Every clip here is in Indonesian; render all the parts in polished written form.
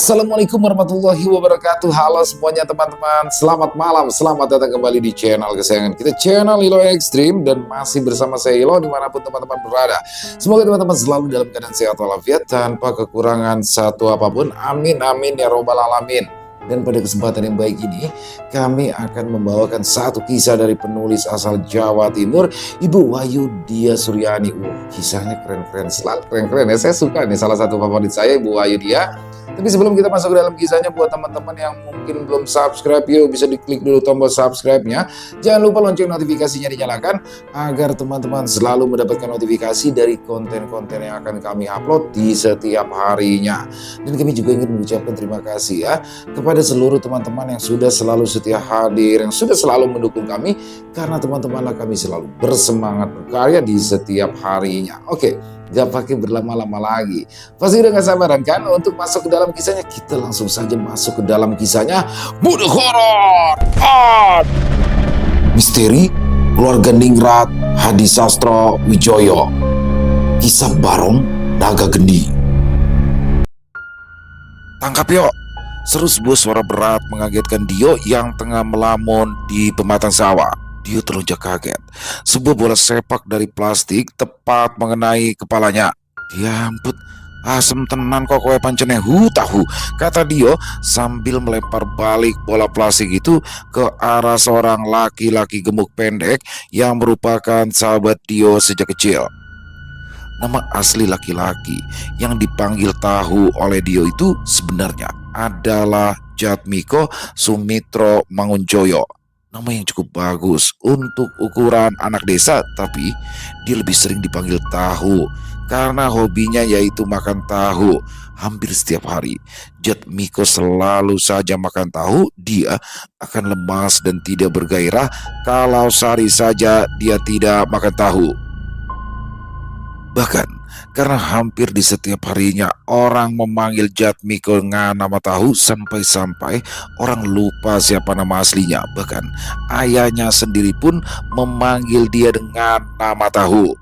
Assalamualaikum warahmatullahi wabarakatuh. Halo semuanya teman-teman, selamat malam, selamat datang kembali di channel kesayangan kita, channel Ilo Extreme. Dan masih bersama saya Ilo dimanapun teman-teman berada. Semoga teman-teman selalu dalam keadaan sehat walafiat, tanpa kekurangan satu apapun. Amin amin ya robbal alamin. Dan pada kesempatan yang baik ini, kami akan membawakan satu kisah dari penulis asal Jawa Timur, Ibu Wahyu Dia Suryani. Kisahnya keren-keren, selalu keren-keren ya. Saya suka nih, salah satu favorit saya Ibu Wahyu Dia. Tapi sebelum kita masuk ke dalam kisahnya, buat teman-teman yang mungkin belum subscribe, yuk bisa diklik dulu tombol subscribe-nya. Jangan lupa lonceng notifikasinya dinyalakan, agar teman-teman selalu mendapatkan notifikasi dari konten-konten yang akan kami upload di setiap harinya. Dan kami juga ingin mengucapkan terima kasih ya kepada seluruh teman-teman yang sudah selalu setia hadir, yang sudah selalu mendukung kami, karena teman-temanlah kami selalu bersemangat berkarya di setiap harinya. Oke, gak pakai berlama-lama lagi, pasti udah gak sabaran kan untuk masuk ke dalam kisahnya. Kita langsung saja masuk ke dalam kisahnya. Bude Horor Art Misteri Keluarga Ningrat Hadisastro Wijoyo. Kisah Barong Naga Geni. Tangkap yuk, seru sebuah suara berat mengagetkan Dio yang tengah melamun di pematang sawah. Dio terlunjak kaget. Sebuah bola sepak dari plastik tepat mengenai kepalanya. Dia ampun, asem tenan kok kowe pancene tahu, kata Dio sambil melempar balik bola plastik itu ke arah seorang laki-laki gemuk pendek yang merupakan sahabat Dio sejak kecil. Nama asli laki-laki yang dipanggil Tahu oleh Dio itu sebenarnya adalah Jatmiko Sumitro Mangunjoyo. Nama yang cukup bagus untuk ukuran anak desa, tapi dia lebih sering dipanggil Tahu karena hobinya yaitu makan tahu. Hampir setiap hari Jatmiko selalu saja makan tahu. Dia akan lemas dan tidak bergairah kalau sehari saja dia tidak makan tahu. Bahkan karena hampir di setiap harinya orang memanggil Jatmiko dengan nama Tahu, sampai-sampai orang lupa siapa nama aslinya. Bahkan ayahnya sendiri pun memanggil dia dengan nama Tahu.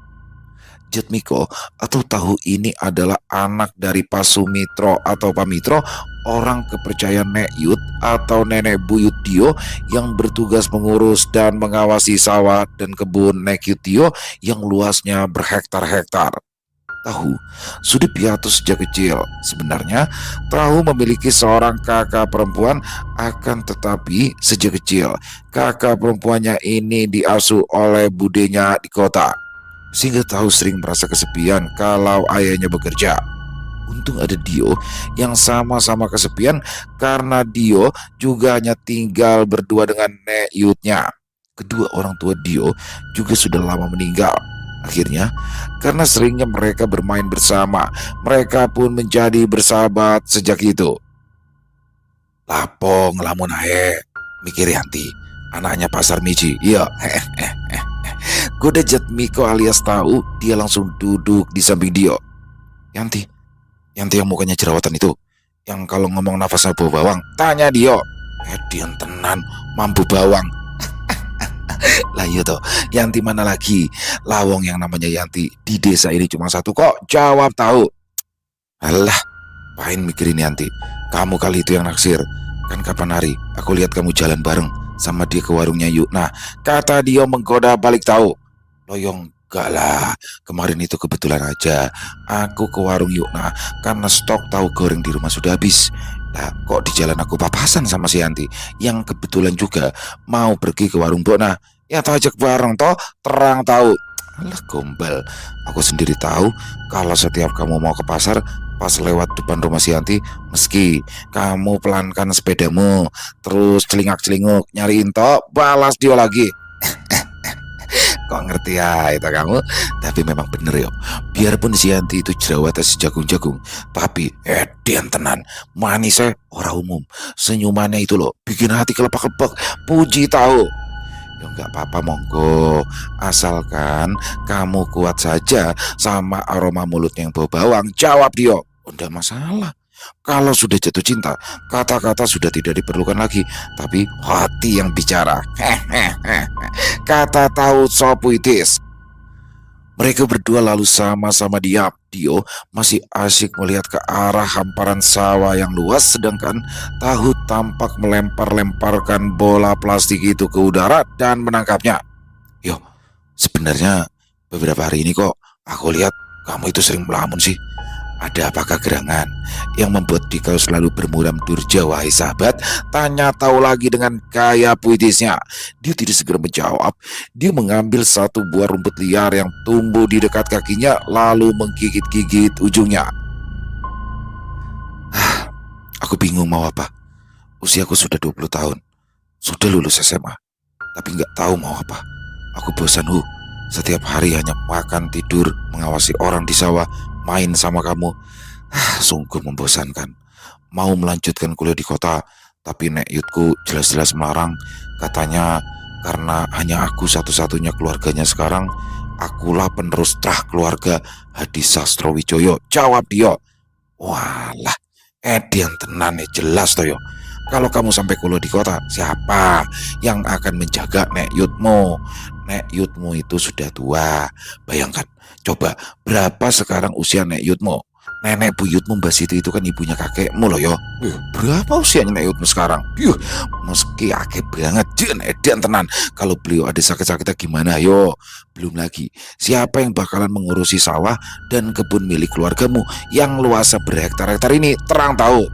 Jatmiko atau Tahu ini adalah anak dari Pak Sumitro atau Pak Mitro, orang kepercayaan Nek Yud atau nenek buyut Dio yang bertugas mengurus dan mengawasi sawah dan kebun Nek Yud Dio yang luasnya berhektar-hektar. Tahu sudah piatus sejak kecil. Sebenarnya Tahu memiliki seorang kakak perempuan, akan tetapi sejak kecil kakak perempuannya ini diasuh oleh budenya di kota, sehingga Tahu sering merasa kesepian kalau ayahnya bekerja. Untung ada Dio yang sama-sama kesepian karena Dio juga hanya tinggal berdua dengan Nek Yudnya. Kedua orang tua Dio juga sudah lama meninggal. Akhirnya, karena seringnya mereka bermain bersama, mereka pun menjadi bersahabat sejak itu. Lapo ngelamun ae, mikir Yanti, anaknya Pasar Miji. Iya, goda Jatmiko alias Tahu. Dia langsung duduk di samping Dio. Yanti yang mukanya jerawatan itu, yang kalau ngomong nafasnya bau bawang, tanya Dio. Dian tenan, mampu bawang. Lah iya toh, Yanti mana lagi? Lawong yang namanya Yanti di desa ini cuma satu kok, jawab Tahu. Alah, pahin mikirin Yanti, kamu kali itu yang naksir. Kan kapan hari aku lihat kamu jalan bareng sama dia ke warungnya Yukna, kata Dio menggoda balik Tahu. Loyong, gak lah, kemarin itu kebetulan aja aku ke warung Yukna karena stok tahu goreng di rumah sudah habis. Nah, kok di jalan aku papasan sama si Yanti yang kebetulan juga mau pergi ke warung Bona. Ya tajak bareng toh, terang Tahu. Alah gombal, aku sendiri tahu kalau setiap kamu mau ke pasar, pas lewat depan rumah si Yanti, meski kamu pelankan sepedamu terus celingak-celinguk nyariin toh, balas dia lagi. Kok ngerti ya itu kamu? Tapi memang bener yo, biarpun si Yanti itu jerawatnya sejagung-jagung, tapi Dian tenan, manisnya orang umum. Senyumannya itu loh bikin hati kelepak-kelepak. Puji Tahu. Ya nggak apa-apa monggo, asalkan kamu kuat saja sama aroma mulutnya yang bau bawang, jawab Dio. Udah masalah. Kalau sudah jatuh cinta, kata-kata sudah tidak diperlukan lagi, tapi hati yang bicara. Kata Tahu so puitis. Mereka berdua lalu sama-sama diam. Dio masih asyik melihat ke arah hamparan sawah yang luas, sedangkan Tahu tampak melempar-lemparkan bola plastik itu ke udara dan menangkapnya. Yo, sebenarnya beberapa hari ini kok aku lihat kamu itu sering melamun sih. Ada apakah gerangan yang membuat kau selalu bermuram durja, wahai sahabat? Tanya Tahu lagi dengan gaya puitisnya. Dia tidak segera menjawab. Dia mengambil satu buah rumput liar yang tumbuh di dekat kakinya, lalu menggigit-gigit ujungnya. Ah, aku bingung mau apa. Usiaku sudah 20 tahun. Sudah lulus SMA. Tapi nggak tahu mau apa. Aku bosan, Setiap hari hanya makan, tidur, mengawasi orang di sawah, main sama kamu. Sungguh membosankan. Mau melanjutkan kuliah di kota, tapi Nek Yutku jelas-jelas melarang. Katanya karena hanya aku satu-satunya keluarganya sekarang, akulah penerus trah keluarga Hadi Sastrowijoyo. Jawab dia. Walah, Edian tenan nih, jelas toh yo. Kalau kamu sampai kuliah di kota, siapa yang akan menjaga Nek Yutmu? Nek Yutmu itu sudah tua. Bayangkan, coba berapa sekarang usia Nek Yutmu? Nenek buyutmu Mbak Siti itu kan ibunya kakekmu loh yo. Berapa usianya Nek Yutmu sekarang? Meski akeh banget, jen Edian tenan. Kalau beliau ada sakit-sakitnya gimana yo? Belum lagi, siapa yang bakalan mengurusi sawah dan kebun milik keluargamu yang luasnya berhektar-hektar ini? Terang tahu.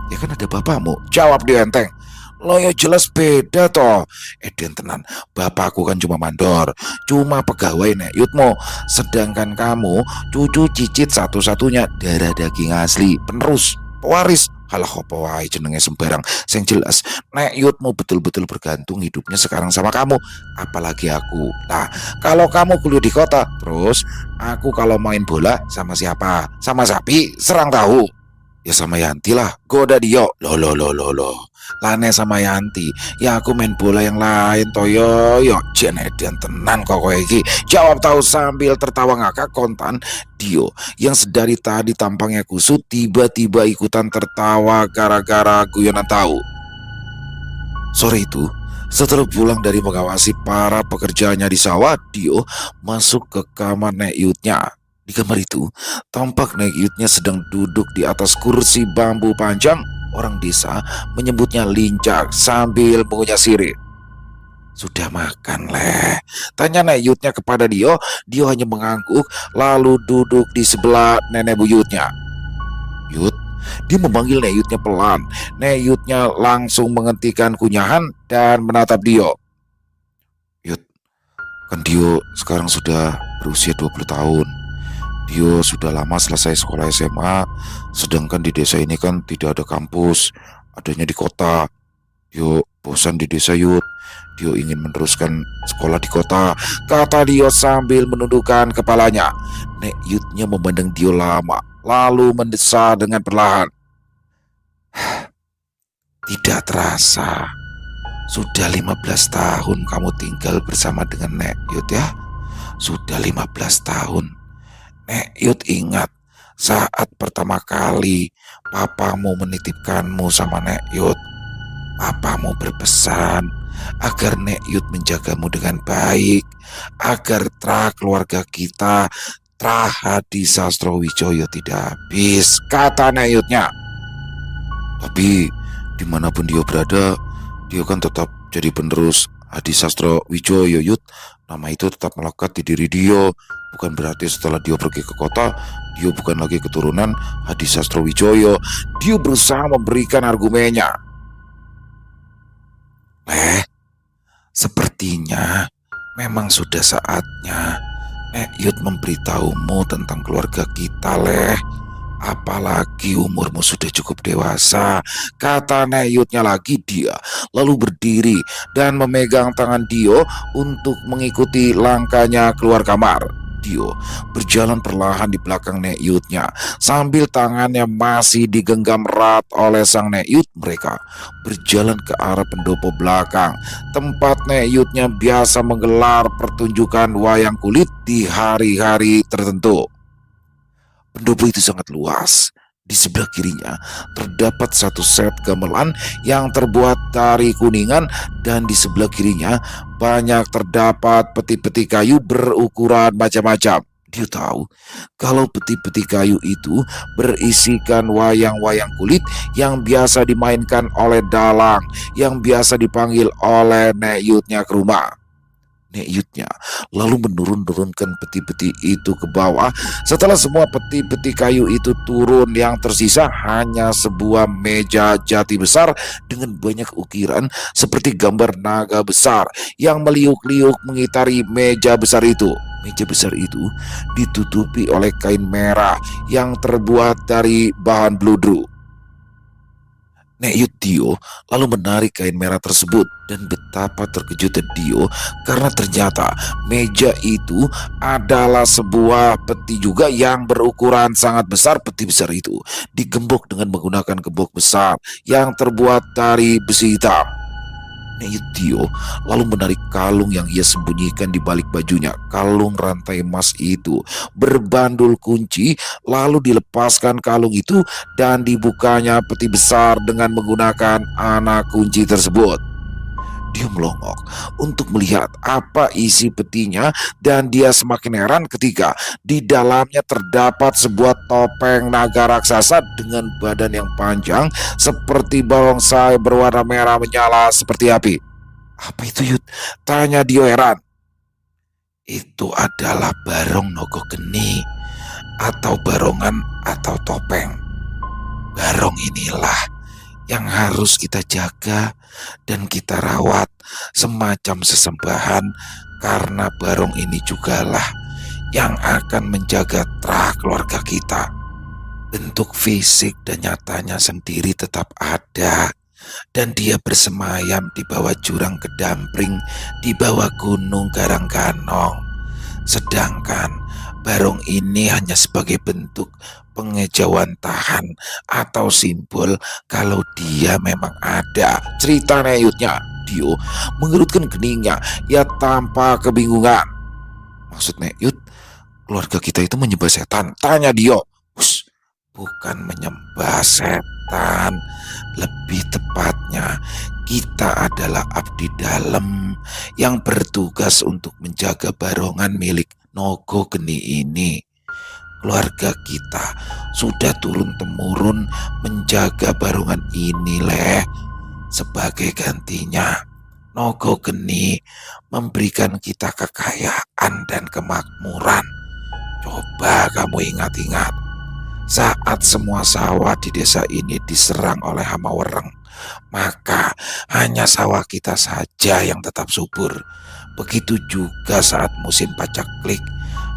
Ya kan ada bapakmu. Jawab dia enteng. Lo ya jelas beda toh. Eden tenan, bapakku kan cuma mandor, cuma pegawai Nek Yutmo. Sedangkan kamu cucu cicit satu-satunya, darah daging asli, penerus, pewaris. Halah apa wae jenenge sembarang. Sing jelas Nek Yutmo betul-betul bergantung hidupnya sekarang sama kamu, apalagi aku. Nah, kalau kamu kuliah di kota, terus aku kalau main bola sama siapa? Sama sapi, serang tahu. Ya sama Yanti lah, goda dia. Loh. Lane sama Yanti, ya aku main bola yang lain toyo. Yo jen Edian tenan kok kowe iki. Jawab Tahu sambil tertawa ngakak kontan. Dio yang sedari tadi tampangnya kusut tiba-tiba ikutan tertawa gara-gara guyonan Tahu. Sore itu, setelah pulang dari mengawasi para pekerjaannya di sawah, Dio masuk ke kamar Nek Yutnya. Di kamar itu, tampak Nek Yutnya sedang duduk di atas kursi bambu panjang. Orang desa menyebutnya lincah sambil mengunyah sirih. Sudah makan, Leh? Tanya Nek Yutnya kepada Dio. Dio hanya mengangguk lalu duduk di sebelah nenek buyutnya. Yut, dia memanggil Nek Yutnya pelan. Nek Yutnya langsung menghentikan kunyahan dan menatap Dio. Yut, kan Dio sekarang sudah berusia 20 tahun. Dio sudah lama selesai sekolah SMA, sedangkan di desa ini kan tidak ada kampus, adanya di kota. Dio bosan di desa, Yut. Dio ingin meneruskan sekolah di kota, kata Dio sambil menundukkan kepalanya. Nek Yutnya memandang Dio lama, lalu mendesah dengan perlahan. Tidak terasa, sudah 15 tahun kamu tinggal bersama dengan Nek Yut ya. Sudah 15 tahun. Nek Yut ingat saat pertama kali papamu menitipkanmu sama Nek Yut. Papamu berpesan agar Nek Yut menjagamu dengan baik, agar keluarga kita, Hadi Sastrowijoyo tidak habis, kata Nek Yutnya. Tapi dimanapun dia berada, dia kan tetap jadi penerus Hadi Sastrowijoyo, Yut. Nama itu tetap melekat di diri dia. Bukan berarti setelah dia pergi ke kota, dia bukan lagi keturunan Hadi Sastrowijoyo. Dia berusaha memberikan argumennya. Sepertinya memang sudah saatnya Nek Yut memberitahumu tentang keluarga kita, Leh. Apalagi umurmu sudah cukup dewasa, kata Nek Yutnya lagi. Dia lalu berdiri dan memegang tangan Dio untuk mengikuti langkahnya keluar kamar. Dio berjalan perlahan di belakang Nek Yutnya sambil tangannya masih digenggam erat oleh sang Nek Yut. Mereka berjalan ke arah pendopo belakang, tempat Nek Yutnya biasa menggelar pertunjukan wayang kulit di hari-hari tertentu. Pendopo itu sangat luas Di sebelah kirinya terdapat satu set gamelan yang terbuat dari kuningan, dan di sebelah kirinya banyak terdapat peti-peti kayu berukuran macam-macam. Dia tahu kalau peti-peti kayu itu berisikan wayang-wayang kulit yang biasa dimainkan oleh dalang yang biasa dipanggil oleh Nek Yutnya ke rumah. Nek Yutnya lalu menurunkan peti-peti itu ke bawah. Setelah semua peti-peti kayu itu turun, yang tersisa hanya sebuah meja jati besar dengan banyak ukiran seperti gambar naga besar yang meliuk-liuk mengitari meja besar itu. Meja besar itu ditutupi oleh kain merah yang terbuat dari bahan bludru. Nek Yut Dio lalu menarik kain merah tersebut, dan betapa terkejutnya Dio karena ternyata meja itu adalah sebuah peti juga yang berukuran sangat besar. Peti besar itu digembok dengan menggunakan gembok besar yang terbuat dari besi hitam. Nek Yut Dio lalu menarik kalung yang ia sembunyikan di balik bajunya. Kalung rantai emas itu berbandul kunci, lalu dilepaskan kalung itu dan dibukanya peti besar dengan menggunakan anak kunci tersebut. Dia melongok untuk melihat apa isi petinya, dan dia semakin heran ketika di dalamnya terdapat sebuah topeng naga raksasa dengan badan yang panjang seperti barongsai berwarna merah menyala seperti api. Apa itu, Yud? Tanya Dio heran. Itu adalah barong nogo geni, atau barongan atau topeng. Barong inilah yang harus kita jaga dan kita rawat semacam sesembahan, karena barong ini jugalah yang akan menjaga terah keluarga kita. Bentuk fisik dan nyatanya sendiri tetap ada, dan dia bersemayam di bawah jurang Kedampring, di bawah gunung Garangganong. Sedangkan barong ini hanya sebagai bentuk pengejauhan tahan atau simbol kalau dia memang ada. Cerita Nek Yutnya. Dio mengerutkan keningnya. Ia tanpa kebingungan. Maksud Nek Yut, keluarga kita itu menyembah setan? Tanya Dio. Hush, bukan menyembah setan. Lebih tepatnya, kita adalah abdi dalam yang bertugas untuk menjaga barongan milik Nogo Geni ini. Keluarga kita sudah turun-temurun menjaga barongan ini, Leh. Sebagai gantinya, Nogo Geni memberikan kita kekayaan dan kemakmuran. Coba kamu ingat-ingat, saat semua sawah di desa ini diserang oleh hama wereng, maka hanya sawah kita saja yang tetap subur. Begitu juga saat musim pacaklik,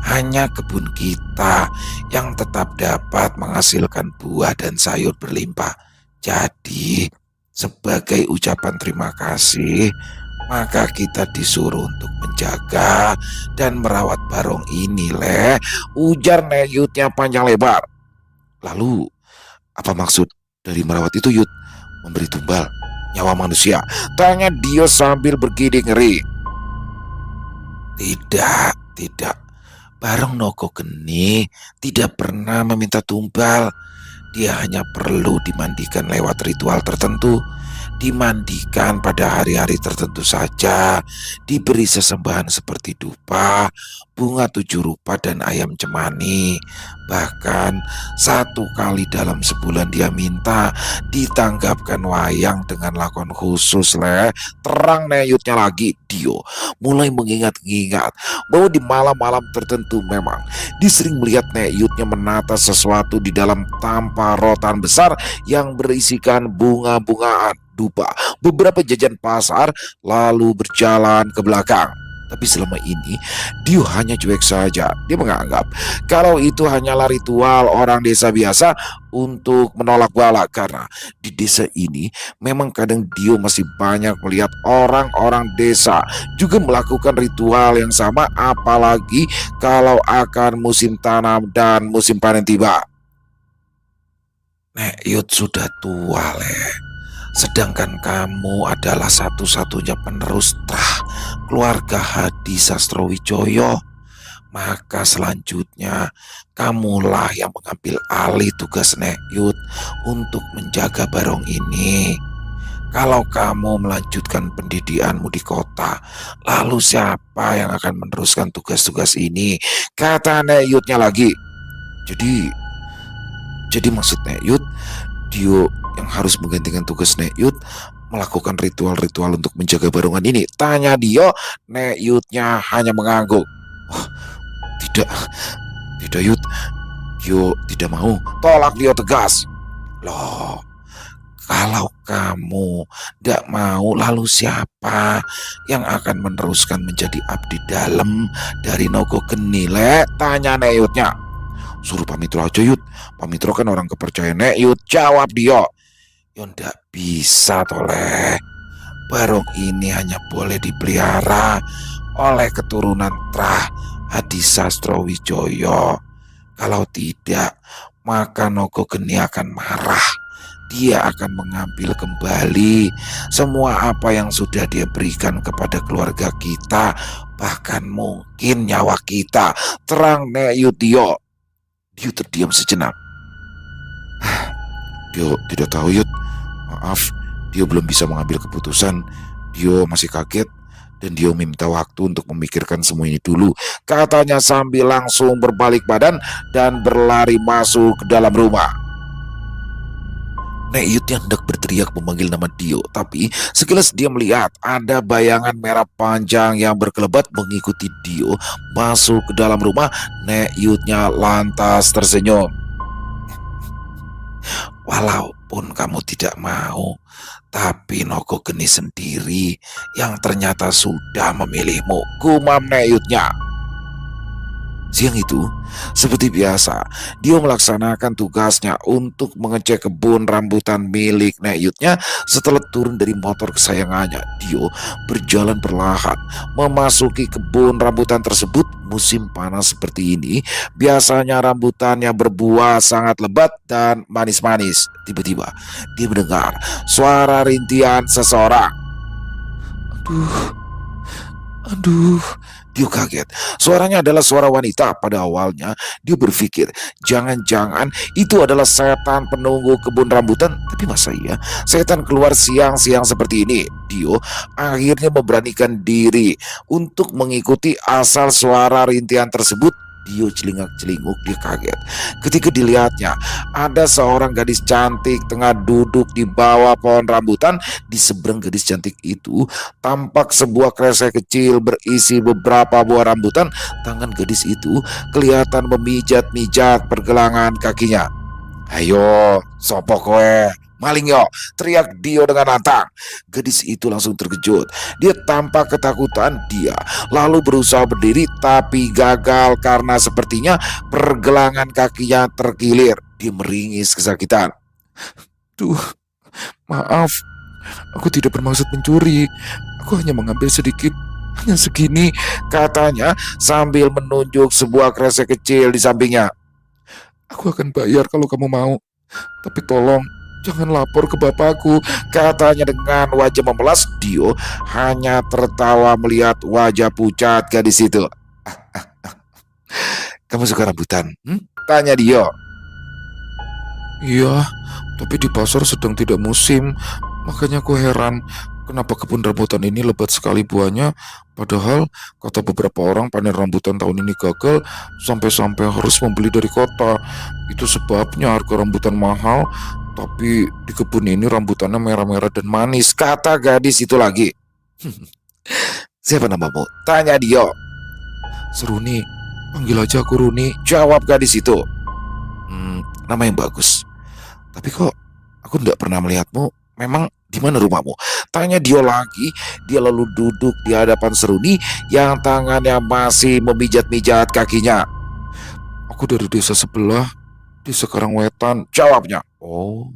hanya kebun kita yang tetap dapat menghasilkan buah dan sayur berlimpah. Jadi, sebagai ucapan terima kasih, maka kita disuruh untuk menjaga dan merawat barong ini, Leh. Ujar Nek Yutnya panjang lebar. Lalu, apa maksud dari merawat itu, Yut? Memberi tumbal nyawa manusia? Tanya Dio sambil bergidik ngeri. Tidak. Barong Nogo Geni tidak pernah meminta tumbal. Dia hanya perlu dimandikan lewat ritual tertentu. Dimandikan pada hari-hari tertentu saja. Diberi sesembahan seperti dupa, bunga 7 rupa, dan ayam cemani. Bahkan 1 kali dalam sebulan dia minta ditanggapkan wayang dengan lakon khusus, Leh. Terang Nek Yutnya lagi. Dio mulai mengingat-ingat bahwa di malam-malam tertentu memang disering melihat Nek Yutnya menata sesuatu di dalam tampah rotan besar yang berisikan bunga-bungaan, dupa, beberapa jajan pasar, lalu berjalan ke belakang. Tapi selama ini Dio hanya cuek saja. Dia menganggap kalau itu hanyalah ritual orang desa biasa untuk menolak bala, karena di desa ini memang kadang Dio masih banyak melihat orang-orang desa juga melakukan ritual yang sama, apalagi kalau akan musim tanam dan musim panen tiba. Nek Yut sudah tua, Leh. Sedangkan kamu adalah satu-satunya penerus terah keluarga Hadi Sastrowijoyo. maka selanjutnya kamulah yang mengambil alih tugas Nek Yud untuk menjaga Barong ini. Kalau kamu melanjutkan pendidikanmu di kota, lalu siapa yang akan meneruskan tugas-tugas ini? Kata Nek Yudnya lagi. Jadi maksud Nek Yud, Dio yang harus menggantikan tugas Nek Yud melakukan ritual-ritual untuk menjaga barongan ini. Tanya Dio, Nek Yudnya hanya mengangguk. Oh, tidak, tidak Yud, Dio tidak mau. Tolak Dio tegas. Loh, kalau kamu tidak mau, lalu siapa yang akan meneruskan menjadi abdi dalam dari Nogo Geni, Le? Tanya Nek Yudnya. Suruh Pamitro aja Yud, Pamitro kan orang kepercayaan Nek Yud, jawab Dio. Ya ndak bisa toleh. Barong ini hanya boleh dipelihara oleh keturunan Trah Hadisastro Wijoyo. Kalau tidak, maka Nogo Geni akan marah. Dia akan mengambil kembali semua apa yang sudah dia berikan kepada keluarga kita, bahkan mungkin nyawa kita. Terang Nek Yud Dio. Dio terdiam sejenak. Dio tidak tahu Yud. Maaf, Dio belum bisa mengambil keputusan. Dio masih kaget dan Dio minta waktu untuk memikirkan semua ini dulu. Katanya sambil langsung berbalik badan dan berlari masuk ke dalam rumah. Nek Yud yang hendak berteriak memanggil nama Dio, tapi sekilas dia melihat ada bayangan merah panjang yang berkelebat mengikuti Dio masuk ke dalam rumah. Nek Yudnya lantas tersenyum. Walaupun kamu tidak mau, tapi Nogo Geni sendiri yang ternyata sudah memilihmu, gumam Nek Yudnya. Siang itu, seperti biasa, Dio melaksanakan tugasnya untuk mengecek kebun rambutan milik Nek Yudnya. Setelah turun dari motor kesayangannya, Dio berjalan perlahan memasuki kebun rambutan tersebut. Musim panas seperti ini, biasanya rambutannya berbuah sangat lebat dan manis-manis. Tiba-tiba, dia mendengar suara rintian seseorang. Aduh, Dio kaget. Suaranya adalah suara wanita. Pada awalnya, dia berpikir, jangan-jangan itu adalah setan penunggu kebun rambutan. Tapi masa iya, setan keluar siang-siang seperti ini? Dio akhirnya memberanikan diri untuk mengikuti asal suara rintian tersebut. Dio celingak-celinguk, dia kaget ketika dilihatnya ada seorang gadis cantik tengah duduk di bawah pohon rambutan. Di seberang gadis cantik itu tampak sebuah kresek kecil berisi beberapa buah rambutan. Tangan gadis itu kelihatan memijat-mijat pergelangan kakinya. Ayo, sopo kowe? Maling yo, teriak Dio dengan lantang. Gadis itu langsung terkejut. Dia tampak ketakutan. Dia lalu berusaha berdiri tapi gagal karena sepertinya pergelangan kakinya terkilir. Dia meringis kesakitan. Duh, maaf. Aku tidak bermaksud mencuri. Aku hanya mengambil sedikit. Hanya segini, katanya sambil menunjuk sebuah kresek kecil di sampingnya. Aku akan bayar kalau kamu mau. Tapi tolong, jangan lapor ke bapakku, katanya dengan wajah memelas. Dio hanya tertawa melihat wajah pucat gadis itu. Kamu suka rambutan? Tanya Dio. Iya, tapi di pasar sedang tidak musim. Makanya aku heran, kenapa kebun rambutan ini lebat sekali buahnya. Padahal kata beberapa orang panen rambutan tahun ini gagal sampai-sampai harus membeli dari kota. Itu sebabnya harga rambutan mahal. Tapi di kebun ini rambutannya merah-merah dan manis, kata gadis itu lagi. Siapa namamu? Tanya Dio. Seruni, panggil aja aku Runi, jawab gadis itu. Nama yang bagus. Tapi kok aku tidak pernah melihatmu. Memang di mana rumahmu? Tanya Dio lagi. Dia lalu duduk di hadapan Seruni yang tangannya masih memijat-mijat kakinya. Aku dari desa sebelah, desa Karangwetan, jawabnya. Oh,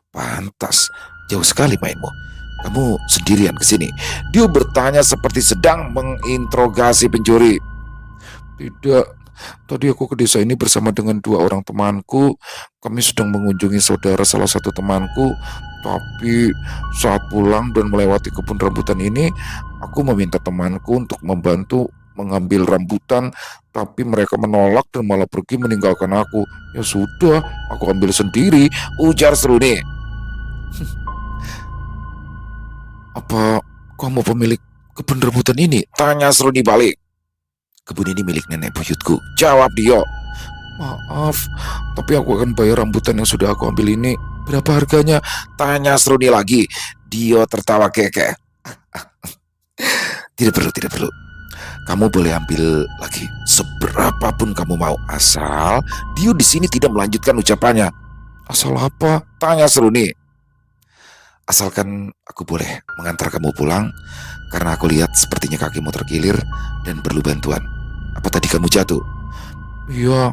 pantas. Jauh sekali mainmu. Kamu sendirian ke sini? Dio bertanya seperti sedang menginterogasi pencuri. Tidak, tadi aku ke desa ini bersama dengan dua orang temanku. Kami sedang mengunjungi saudara salah satu temanku. Tapi saat pulang dan melewati kebun rambutan ini, aku meminta temanku untuk membantu mengambil rambutan, tapi mereka menolak dan malah pergi meninggalkan aku. Ya sudah, aku ambil sendiri, ujar Seruni. Apa kamu pemilik kebun rambutan ini? Tanya Seruni balik. Kebun ini milik nenek buyutku, jawab Dio. Maaf, tapi aku akan bayar rambutan yang sudah aku ambil ini. Berapa harganya? Tanya Seruni lagi. Dio tertawa kekeh. Tidak perlu, tidak perlu. Kamu boleh ambil lagi seberapapun kamu mau, asal Dio di sini tidak melanjutkan ucapannya. Asal apa? Tanya Seruni. Asalkan aku boleh mengantar kamu pulang, karena aku lihat sepertinya kakimu terkilir dan perlu bantuan. Apa tadi kamu jatuh? Iya,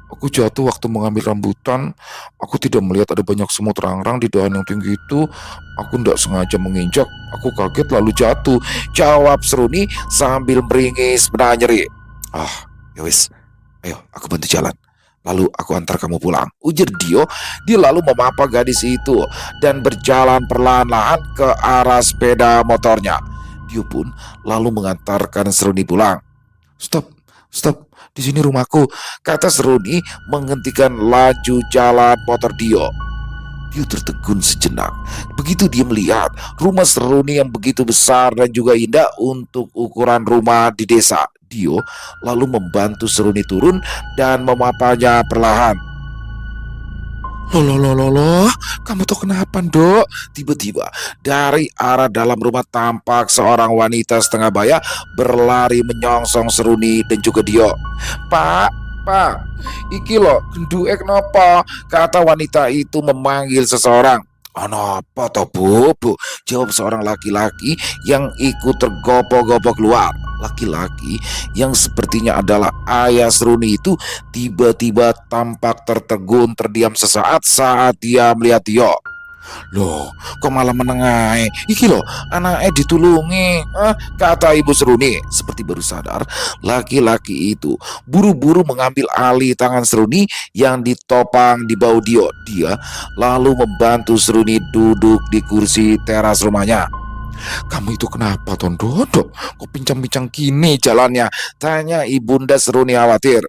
aku jatuh waktu mengambil rambutan. Aku tidak melihat ada banyak semut rangrang di dahan yang tinggi itu. Aku tidak sengaja menginjak. Aku kaget lalu jatuh, jawab Seruni sambil meringis menahan nyeri. Ah, ya wis, ayo aku bantu jalan. Lalu aku antar kamu pulang, ujar Dio. Dia lalu memapa gadis itu dan berjalan perlahan-lahan ke arah sepeda motornya. Dio pun lalu mengantarkan Seruni pulang. Stop, stop, di sini rumahku, kata Seruni menghentikan laju jalan motor Dio. Dio tertegun sejenak. Begitu dia melihat rumah Seruni yang begitu besar dan juga indah untuk ukuran rumah di desa. Dio lalu membantu Seruni turun dan memapanya perlahan. Loh, kamu tuh kenapa, Dok? Tiba-tiba dari arah dalam rumah tampak seorang wanita setengah baya berlari menyongsong Seruni dan juga Dio. Pak, iki lo genduke kenapa? Kata wanita itu memanggil seseorang. Apa toh bu? Jawab seorang laki-laki yang ikut tergopoh-gopoh keluar. Laki-laki yang sepertinya adalah ayah Seruni itu tiba-tiba tampak tertegun terdiam sesaat saat dia melihat Tio. Loh, kok malah menengai? Iki loh, anaknya ditulungi. Kata ibu Seruni. Seperti baru sadar, laki-laki itu buru-buru mengambil alih tangan Seruni yang ditopang di bau Dio. Dia lalu membantu Seruni duduk di kursi teras rumahnya. Kamu itu kenapa, Tondodo? Kok pincang-pincang gini jalannya? Tanya ibunda Seruni khawatir.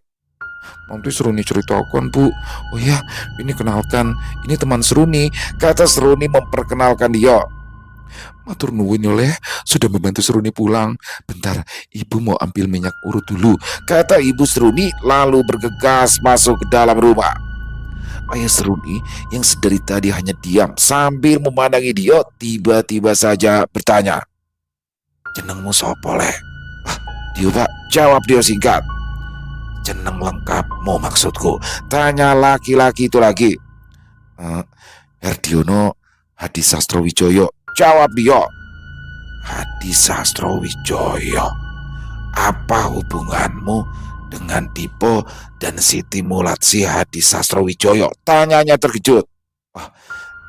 Nanti Seruni ceritakan, Bu. Oh ya, ini kenalkan, ini teman Seruni. Kata Seruni memperkenalkan dia. Matur nuwun oleh sudah membantu Seruni pulang. Bentar, ibu mau ambil minyak urut dulu. Kata ibu Seruni lalu bergegas masuk ke dalam rumah. Ayah Seruni yang sedari tadi hanya diam sambil memandangi dia tiba-tiba saja bertanya. Jenengmu sopo leh? Dio Pak, jawab dia singkat. Jeneng lengkapmu maksudku, tanya laki-laki itu lagi. Herdiono Hadi Sastrowijoyo, jawab dia. Hadi Sastrowijoyo, apa hubunganmu dengan Dipo dan Siti Mulatsi Hadi Sastrowijoyo? Tanyanya terkejut.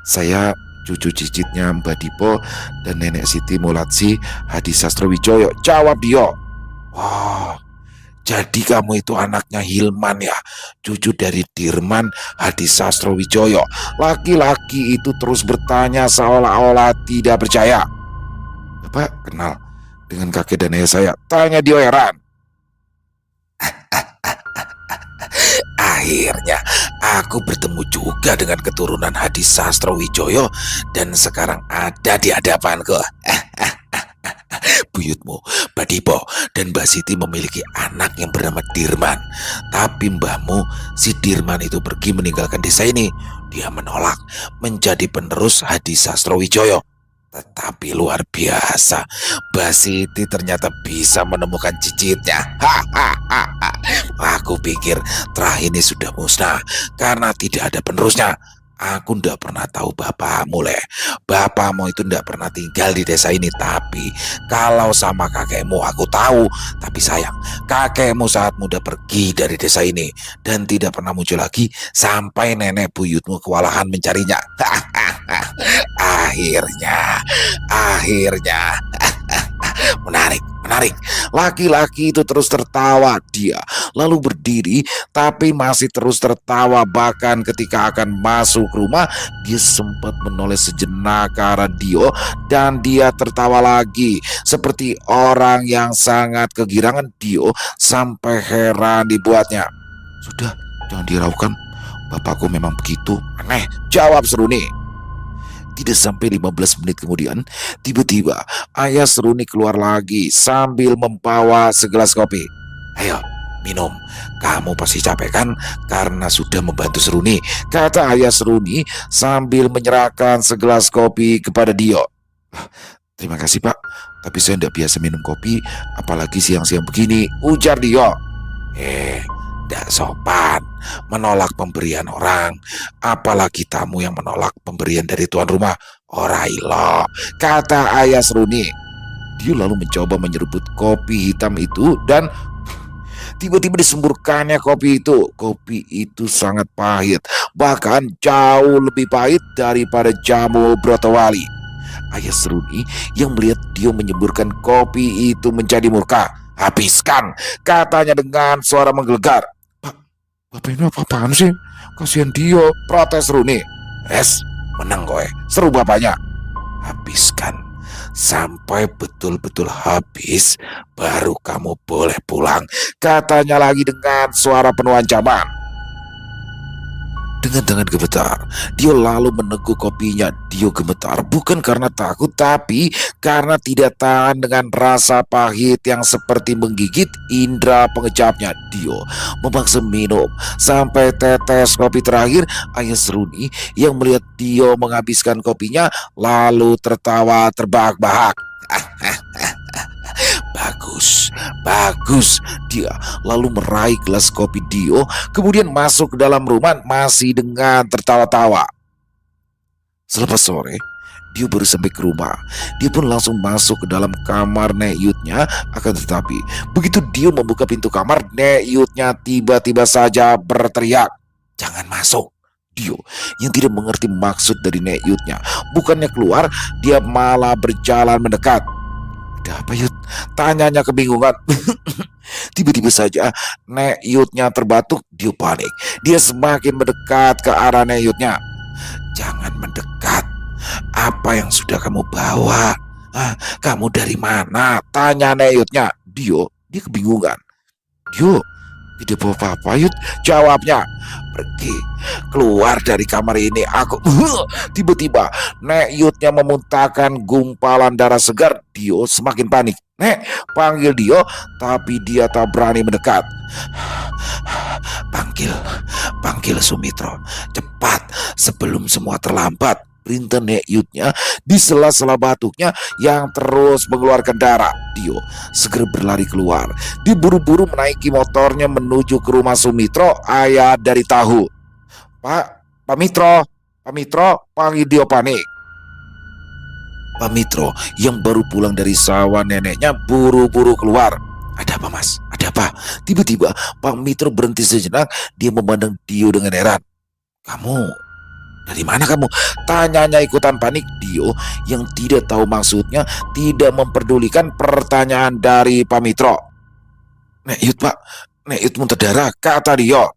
Saya cucu cicitnya Mbak Dipo dan nenek Siti Mulatsi Hadi Sastrowijoyo, jawab dia. Wah, jadi kamu itu anaknya Hilman ya, cucu dari Dirman Hadi Sastrowijoyo. Laki-laki itu terus bertanya seolah-olah tidak percaya. Bapak kenal dengan kakek dan ayah saya? Tanya dia heran. Akhirnya aku bertemu juga dengan keturunan Hadi Sastrowijoyo dan sekarang ada di hadapanku. Buyutmu, Mbak Dipo dan Mbak Siti memiliki anak yang bernama Dirman. Tapi mbahmu, si Dirman itu pergi meninggalkan desa ini. Dia menolak menjadi penerus Hadi Sastrowijoyo. Tetapi luar biasa, Mbak Siti ternyata bisa menemukan cicitnya. Aku pikir terah ini sudah musnah karena tidak ada penerusnya. Aku ndak pernah tahu bapakmu leh. Bapakmu itu ndak pernah tinggal di desa ini. Tapi kalau sama kakekmu aku tahu. Tapi sayang, kakekmu saat muda pergi dari desa ini dan tidak pernah muncul lagi sampai nenek buyutmu kewalahan mencarinya. Akhirnya Menarik, menarik. Laki-laki itu terus tertawa. Dia lalu berdiri, tapi masih terus tertawa. Bahkan ketika akan masuk rumah, dia sempat menoleh sejenak ke arah Dio, dan dia tertawa lagi, seperti orang yang sangat kegirangan. Dio sampai heran dibuatnya. Sudah, jangan diraukan. Bapakku memang begitu. Aneh, jawab Seruni. Tidak sampai 15 menit kemudian, tiba-tiba ayah Seruni keluar lagi sambil membawa segelas kopi. Ayo, minum. Kamu pasti capek kan karena sudah membantu Seruni, kata ayah Seruni sambil menyerahkan segelas kopi kepada Dio. Terima kasih Pak, tapi saya tidak biasa minum kopi, apalagi siang-siang begini, ujar Dio. Tidak sopan menolak pemberian orang, apalagi tamu yang menolak pemberian dari tuan rumah. Orailo, kata ayah Seruni. Dia lalu mencoba menyeruput kopi hitam itu dan tiba-tiba disemburkannya kopi itu. Kopi itu sangat pahit, bahkan jauh lebih pahit daripada jamu brotowali. Ayah Seruni yang melihat Dio menyemburkan kopi itu menjadi murka. Habiskan, katanya dengan suara menggelegar. Bapak ini apa-apaan sih? Kasihan Dio, protes Runi. Menang kowe, seru bapaknya. Habiskan, sampai betul-betul habis, baru kamu boleh pulang, katanya lagi dengan suara penuh ancaman. Dengan tangan gemetar, Dio lalu meneguk kopinya. Dio gemetar bukan karena takut, tapi karena tidak tahan dengan rasa pahit yang seperti menggigit indera pengecapnya. Dio memaksa minum sampai tetes kopi terakhir. Ayah Seruni yang melihat Dio menghabiskan kopinya lalu tertawa terbahak-bahak. Bagus, bagus. Dia lalu meraih gelas kopi Dio, kemudian masuk ke dalam rumah masih dengan tertawa-tawa. Selepas sore, Dio baru sampai ke rumah. Dia pun langsung masuk ke dalam kamar Nek Yutnya. Akan tetapi, begitu Dio membuka pintu kamar, Nek Yutnya tiba-tiba saja berteriak, "Jangan masuk!" Dio yang tidak mengerti maksud dari Nek Yutnya, bukannya keluar, dia malah berjalan mendekat. Ada apa Yut? Tanyanya kebingungan. Tiba-tiba saja Nek Yutnya terbatuk. Dio panik. Dia semakin mendekat ke arah Nek Yutnya. Jangan mendekat. Apa yang sudah kamu bawa? Kamu dari mana? Tanya Nek Yutnya. Dia kebingungan. Dio, tidak bawa apa-apa Yut, jawabnya. Pergi, keluar dari kamar ini. Aku tiba-tiba Nek Yutnya memuntahkan gumpalan darah segar. Dio semakin panik. Nek, panggil Dio, tapi dia tak berani mendekat. Panggil Sumitro, cepat sebelum semua terlambat, perintah Nek Yutnya di sela-sela batuknya yang terus mengeluarkan darah. Dio segera berlari keluar. Dia buru-buru menaiki motornya menuju ke rumah Sumitro, ayah dari Tahu. Pak Mitro, panggil Dio panik. Pak Mitro yang baru pulang dari sawah neneknya buru-buru keluar. Ada apa Mas? Ada apa? Tiba-tiba Pak Mitro berhenti sejenak. Dia memandang Dio dengan heran. Kamu dari mana kamu? Tanyanya ikutan panik. Dio yang tidak tahu maksudnya tidak memperdulikan pertanyaan dari Pak Mitro. Nek Yut Pak, Nek Yut muntah darah, kata Dio.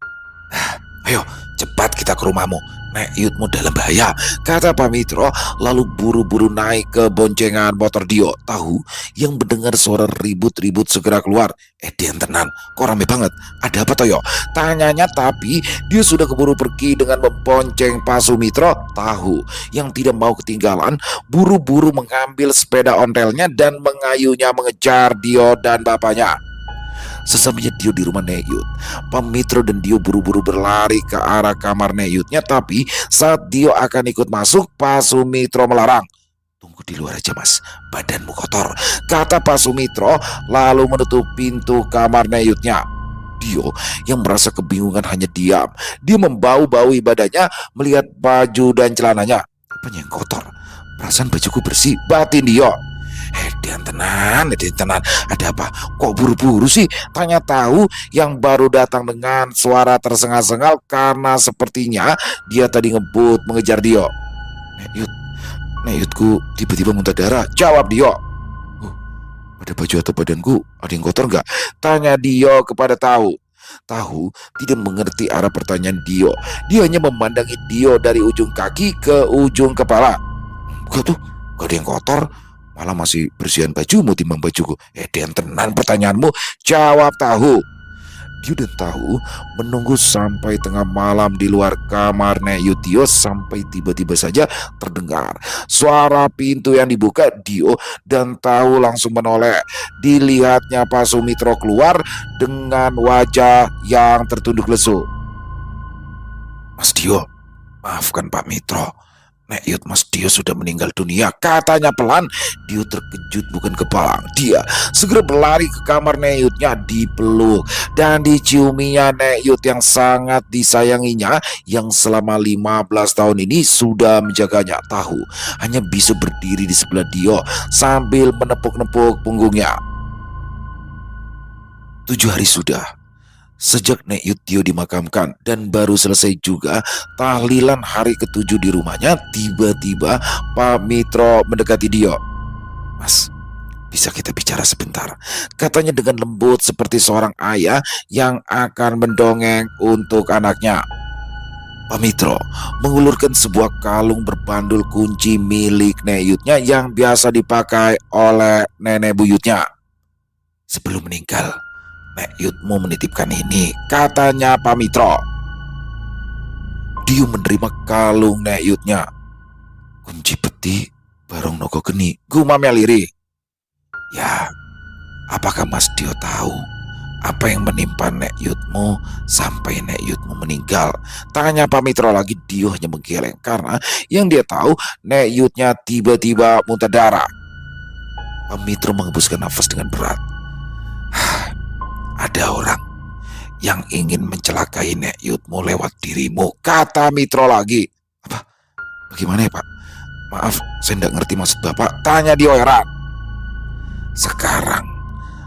Ayo cepat kita ke rumahmu, Nek Yutmu dalam bahaya, kata Pak Mitro lalu buru-buru naik ke boncengan motor Dio. Tahu yang mendengar suara ribut-ribut segera keluar. Dian tenan, kok rame banget, ada apa Toyo? Tanyanya, tapi dia sudah keburu pergi dengan membonceng Pak Sumitro. Tahu yang tidak mau ketinggalan buru-buru mengambil sepeda ontelnya dan mengayunya mengejar Dio dan bapaknya. Sesampainya Dio di rumah Nek Yut, Pak Mitro dan Dio buru-buru berlari ke arah kamar Nek Yutnya. Tapi saat Dio akan ikut masuk, Pak Sumitro melarang. Tunggu di luar aja Mas, badanmu kotor, kata Pak Sumitro lalu menutup pintu kamar Nek Yutnya. Dio yang merasa kebingungan hanya diam. Dia membau-baui badannya melihat baju dan celananya. Apanya yang kotor? Perasaan bajuku bersih, batin Dio. Dian tenan, ada apa? Kok buru-buru sih? Tanya Tahu yang baru datang dengan suara tersengal-sengal karena sepertinya dia tadi ngebut mengejar Dio. Nek Yutku tiba-tiba muntah darah, jawab Dio. Pada baju atau badanku ada yang kotor nggak? Tanya Dio kepada Tahu. Tahu tidak mengerti arah pertanyaan Dio. Dia hanya memandangi Dio dari ujung kaki ke ujung kepala. Enggak tuh, gak ada yang kotor. Malah masih bersihan bajumu timbang bajuku. Den tenan pertanyaanmu. Jawab Tahu. Dio dan Tahu menunggu sampai tengah malam di luar kamar Nek Dio sampai tiba-tiba saja terdengar suara pintu yang dibuka. Dio dan Tahu langsung menoleh. Dilihatnya Pak Sumitro keluar dengan wajah yang tertunduk lesu. Mas Dio, maafkan Pak Mitro. Nek Yud Mas Dio sudah meninggal dunia, katanya pelan. Dio terkejut bukan kepalang. Dia segera berlari ke kamar Nek Yudnya, dipeluk dan diciuminya Nek Yud yang sangat disayanginya, yang selama 15 tahun ini sudah menjaganya. Tahu hanya bisa berdiri di sebelah Dio sambil menepuk-nepuk punggungnya. 7 hari sudah sejak Nek Dio dimakamkan, dan baru selesai juga tahlilan hari ke-7 di rumahnya. Tiba-tiba Pak Mitro mendekati Dio. Mas, bisa kita bicara sebentar? Katanya dengan lembut seperti seorang ayah yang akan mendongeng untuk anaknya. Pak Mitro mengulurkan sebuah kalung berbandul kunci milik Neyutnya yang biasa dipakai oleh nenek buyutnya. Sebelum meninggal, Nek Yudmu menitipkan ini, katanya Pak Mitro. Dio menerima kalung Nek Yudnya. Kunci peti Barong Nogo Geni, gumamnya lirih. Ya, apakah Mas Dio tahu apa yang menimpa Nek Yudmu sampai Nek Yudmu meninggal? Tanya Pak Mitro lagi. Dio hanya menggeleng karena yang dia tahu Nek Yudnya tiba-tiba muntah darah. Pak Mitro menghembuskan nafas dengan berat. Ada orang yang ingin mencelakai Nek Yudmu lewat dirimu, kata Mitro lagi. Apa? Bagaimana ya Pak? Maaf, saya tidak ngerti maksud Bapak, tanya Dio heran. Sekarang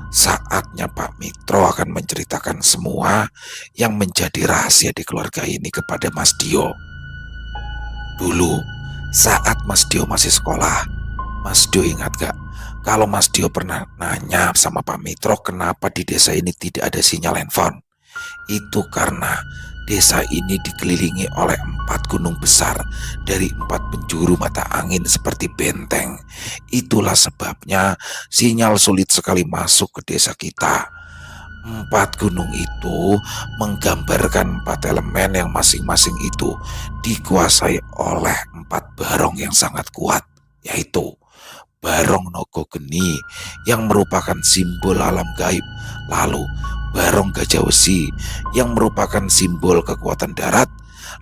saatnya Pak Mitro akan menceritakan semua yang menjadi rahasia di keluarga ini kepada Mas Dio. Dulu saat Mas Dio masih sekolah, Mas Dio ingat gak kalau Mas Dio pernah nanya sama Pak Mitro kenapa di desa ini tidak ada sinyal handphone? Itu karena desa ini dikelilingi oleh 4 gunung besar dari 4 penjuru mata angin seperti benteng. Itulah sebabnya sinyal sulit sekali masuk ke desa kita. 4 gunung itu menggambarkan 4 elemen yang masing-masing itu dikuasai oleh 4 barong yang sangat kuat, yaitu Barong Nogo Geni yang merupakan simbol alam gaib, lalu Barong Gajah Wesi yang merupakan simbol kekuatan darat,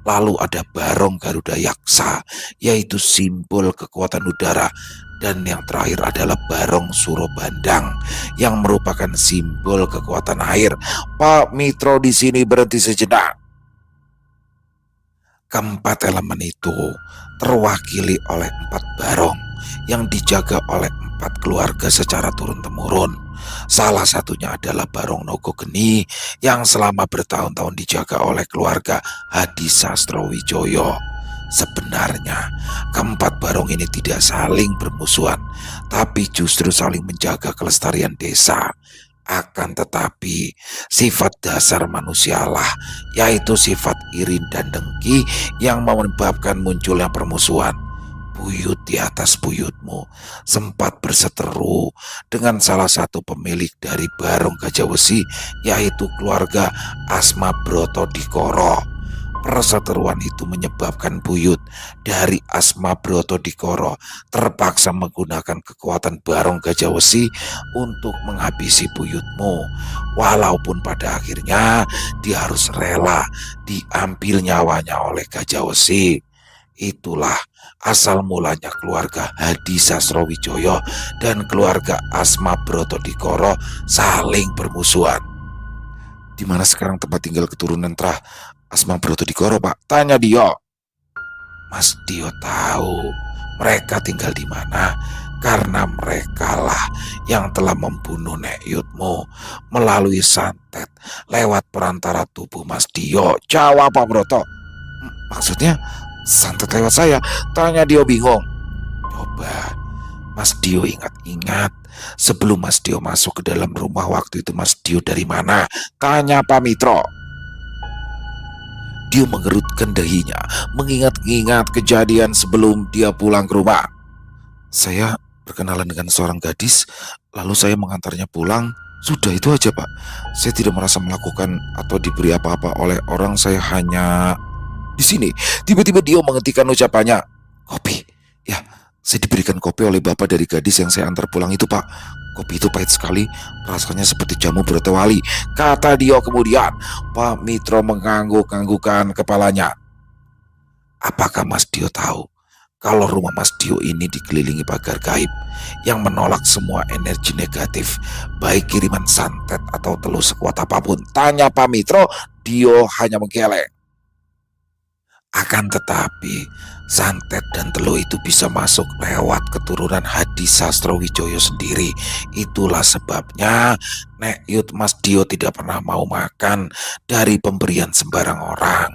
lalu ada Barong Garuda Yaksa yaitu simbol kekuatan udara, dan yang terakhir adalah Barong Suro Bandang yang merupakan simbol kekuatan air. Pak Mitro di sini berhenti sejenak. Keempat elemen itu terwakili oleh 4 barong yang dijaga oleh 4 keluarga secara turun-temurun. Salah satunya adalah Barong Nogo Geni yang selama bertahun-tahun dijaga oleh keluarga Hadi Sastrowijoyo. Sebenarnya keempat barong ini tidak saling bermusuhan, tapi justru saling menjaga kelestarian desa. Akan tetapi sifat dasar manusialah, yaitu sifat iri dan dengki, yang menyebabkan munculnya permusuhan. Buyut di atas buyutmu sempat berseteru dengan salah satu pemilik dari Barong Gajah Wesi, yaitu keluarga Asma Broto Dikoro. Perseteruan itu menyebabkan buyut dari Asma Broto Dikoro terpaksa menggunakan kekuatan Barong Gajah Wesi untuk menghabisi buyutmu. Walaupun pada akhirnya dia harus rela diambil nyawanya oleh Gajah Wesi. Itulah asal mulanya keluarga Hadi Sastrowijoyo dan keluarga Asma Broto Dikoro saling bermusuhan. Di mana sekarang tempat tinggal keturunan Trah Asma Broto Dikoro, Pak? Tanya Dio. Mas Dio tahu mereka tinggal di mana karena merekalah yang telah membunuh Nek Yudmu melalui santet lewat perantara tubuh Mas Dio. Jawab Pak Broto. Maksudnya santet lewat saya? Tanya Dio bingung. Coba Mas Dio ingat-ingat. Sebelum Mas Dio masuk ke dalam rumah waktu itu, Mas Dio dari mana? Tanya Pak Mitro. Dio mengerutkan dahinya, mengingat-ingat kejadian sebelum dia pulang ke rumah. Saya berkenalan dengan seorang gadis, lalu saya mengantarnya pulang. Sudah itu aja, Pak. Saya tidak merasa melakukan atau diberi apa-apa oleh orang. Saya hanya di sini. Tiba-tiba Dio menghentikan ucapannya. Kopi. Ya, saya diberikan kopi oleh bapak dari gadis yang saya antar pulang itu, Pak. Kopi itu pahit sekali, rasanya seperti jamu bertewali, kata Dio kemudian. Pak Mitro mengangguk-anggukan kepalanya. Apakah Mas Dio tahu kalau rumah Mas Dio ini dikelilingi pagar gaib yang menolak semua energi negatif, baik kiriman santet atau teluh sekuat apapun? Tanya Pak Mitro. Dio hanya menggeleng. Akan tetapi, santet dan teluh itu bisa masuk lewat keturunan Hadi Sastrowijoyo sendiri. Itulah sebabnya Nek Yud Mas Dio tidak pernah mau makan dari pemberian sembarang orang.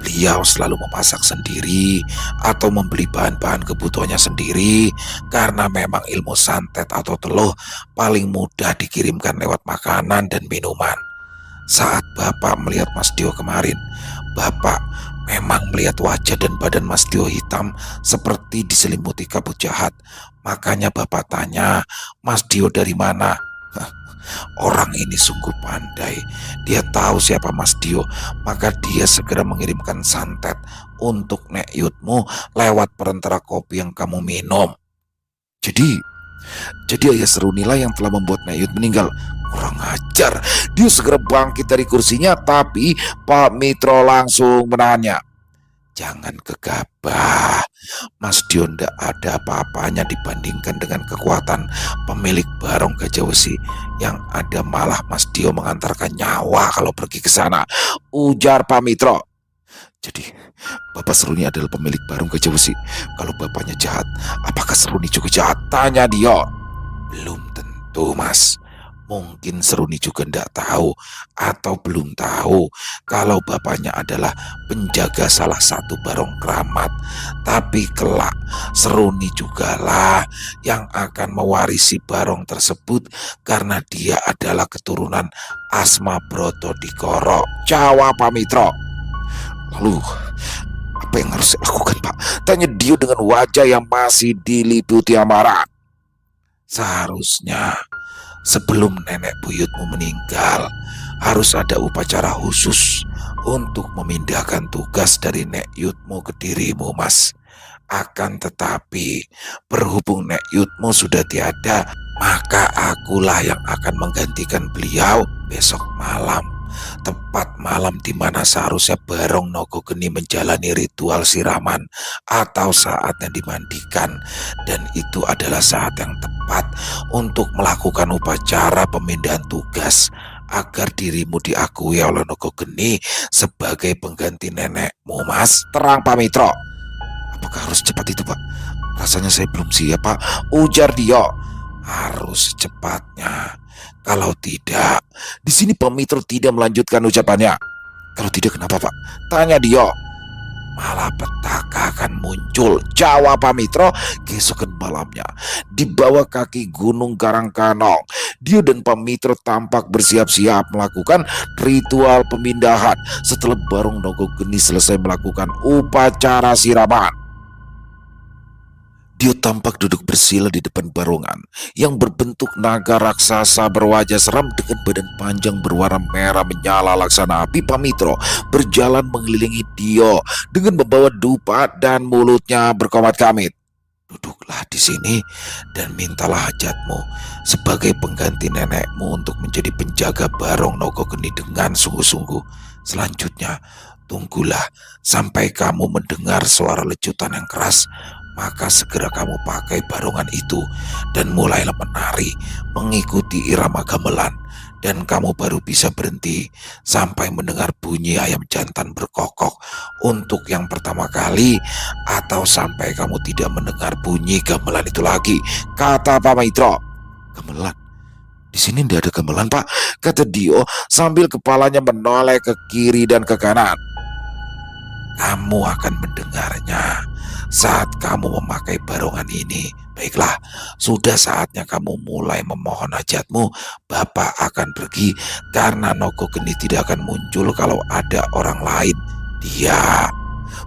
Beliau selalu memasak sendiri atau membeli bahan-bahan kebutuhannya sendiri karena memang ilmu santet atau teluh paling mudah dikirimkan lewat makanan dan minuman. Saat Bapak melihat Mas Dio kemarin, Bapak memang melihat wajah dan badan Mas Dio hitam seperti diselimuti kabut jahat. Makanya Bapak tanya, Mas Dio dari mana? Orang ini sungguh pandai. Dia tahu siapa Mas Dio, maka dia segera mengirimkan santet untuk Nek Yudmu lewat perantara kopi yang kamu minum. Jadi ayah Serunilah yang telah membuat Nek Yud meninggal. Kurang ajar. Dia segera bangkit dari kursinya, tapi Pak Mitro langsung menahannya. Jangan gegabah. Mas Dio ndak ada apa-apanya dibandingkan dengan kekuatan pemilik Barong Gajah Wesi. Yang ada malah Mas Dio mengantarkan nyawa kalau pergi ke sana, ujar Pak Mitro. Jadi Bapak Seruni adalah pemilik Barong Gajah Wesi. Kalau bapaknya jahat, apakah Seruni juga jahat? Tanya Dio. Belum tentu, Mas. Mungkin Seruni juga tidak tahu atau belum tahu kalau bapaknya adalah penjaga salah satu barong keramat. Tapi kelak Seruni jugalah yang akan mewarisi barong tersebut karena dia adalah keturunan Asma Broto Dikoro. Jawab Pak Mitro. Lalu apa yang harus saya lakukan, Pak? Tanya Dio dengan wajah yang masih diliputi amarah. Seharusnya sebelum nenek buyutmu meninggal, harus ada upacara khusus untuk memindahkan tugas dari Nek Yudmu ke dirimu, Mas. Akan tetapi, berhubung Nek Yudmu sudah tiada, maka akulah yang akan menggantikan beliau besok malam. Tepat malam di mana seharusnya Barong Nogogeni menjalani ritual siraman atau saat yang dimandikan, dan itu adalah saat yang tepat untuk melakukan upacara pemindahan tugas agar dirimu diakui oleh Nogogeni sebagai pengganti nenekmu, Mas. Terang Pak Mitro. Apakah harus cepat itu, Pak? Rasanya saya belum siap, Pak, ujar Dio. Harus secepatnya. Kalau tidak, di sini Pak Mitro tidak melanjutkan ucapannya. Kalau tidak kenapa, Pak? Tanya Dio. Malapetaka akan muncul, jawab Pak Mitro. Keesokan malamnya, di bawah kaki Gunung Karangkanong, Dio dan Pak Mitro tampak bersiap-siap melakukan ritual pemindahan setelah Barong Nogogeni selesai melakukan upacara siraman. Dio tampak duduk bersila di depan barongan yang berbentuk naga raksasa berwajah seram dengan badan panjang berwarna merah menyala laksana api. Pak Mitro berjalan mengelilingi Dio dengan membawa dupa dan mulutnya berkomat-kamit. Duduklah di sini dan mintalah hajatmu sebagai pengganti nenekmu untuk menjadi penjaga Barong Nogogeni dengan sungguh-sungguh. Selanjutnya, tunggulah sampai kamu mendengar suara lecutan yang keras. Maka segera kamu pakai barongan itu dan mulailah menari mengikuti irama gamelan. Dan kamu baru bisa berhenti sampai mendengar bunyi ayam jantan berkokok untuk yang pertama kali, atau sampai kamu tidak mendengar bunyi gamelan itu lagi, kata Pak Mitro. Gamelan? Di sini tidak ada gamelan, Pak, kata Dio sambil kepalanya menoleh ke kiri dan ke kanan. Kamu akan mendengarnya saat kamu memakai barongan ini Baiklah, sudah saatnya kamu mulai memohon hajatmu. Bapak akan pergi karena Nogo Geni tidak akan muncul kalau ada orang lain. Dia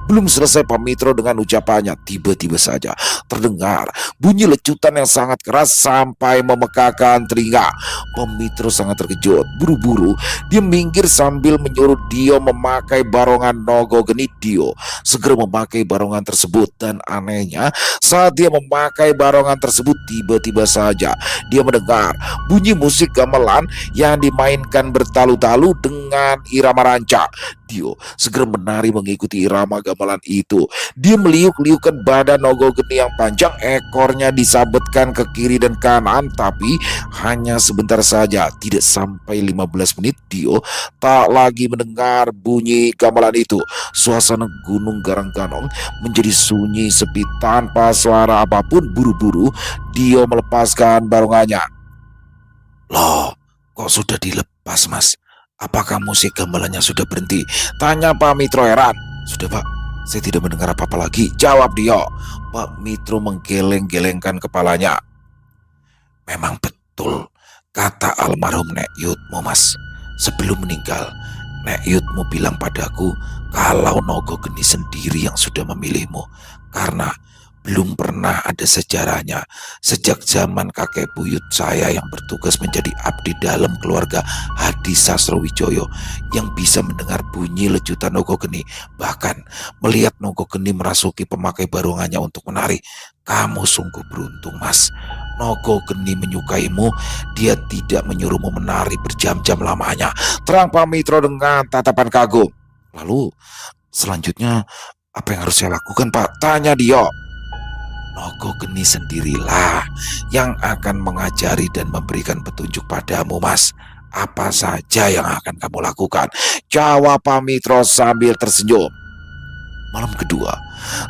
belum selesai Pak Mitro dengan ucapannya, tiba-tiba saja terdengar bunyi lecutan yang sangat keras sampai memekakan telinga. Pak Mitro sangat terkejut. Buru-buru dia minggir sambil menyuruh Dio memakai barongan Nogo Geni. Dio segera memakai barongan tersebut, dan anehnya saat dia memakai barongan tersebut, tiba-tiba saja dia mendengar bunyi musik gamelan yang dimainkan bertalu-talu dengan irama rancak. Dio segera menari mengikuti irama gamelan itu. Dia meliuk-liukkan badan Nogo Geni yang panjang, ekornya disabetkan ke kiri dan kanan, tapi hanya sebentar saja. Tidak sampai 15 menit Dio tak lagi mendengar bunyi gamelan itu. Suasana Gunung Garang-Ganong menjadi sunyi sepi tanpa suara apapun. Buru-buru Dio melepaskan barongannya. Loh, kok sudah dilepas, Mas? Apakah musik gamelannya sudah berhenti? Tanya Pak Mitro heran. Sudah, Pak, saya tidak mendengar apa-apa lagi, jawab dia. Pak Mitro menggeleng-gelengkan kepalanya. Memang betul kata almarhum Nek Yudmu, Mas. Sebelum meninggal, Nek Yudmu bilang padaku kalau Nogo Geni sendiri yang sudah memilihmu, karena belum pernah ada sejarahnya sejak zaman kakek buyut saya yang bertugas menjadi abdi dalam keluarga Hadi Sastrowijoyo yang bisa mendengar bunyi lecutan Nogo Geni, bahkan melihat Nogo Geni merasuki pemakai barongannya untuk menari. Kamu sungguh beruntung, Mas. Nogo Geni menyukaimu, dia tidak menyuruhmu menari berjam-jam lamanya, terang Pak Mitro dengan tatapan kagum. Lalu selanjutnya apa yang harus saya lakukan, Pak? Tanya dia. Nogo Geni sendirilah yang akan mengajari dan memberikan petunjuk padamu, Mas. Apa saja yang akan kamu lakukan? Jawab Pak Mitro sambil tersenyum. Malam kedua,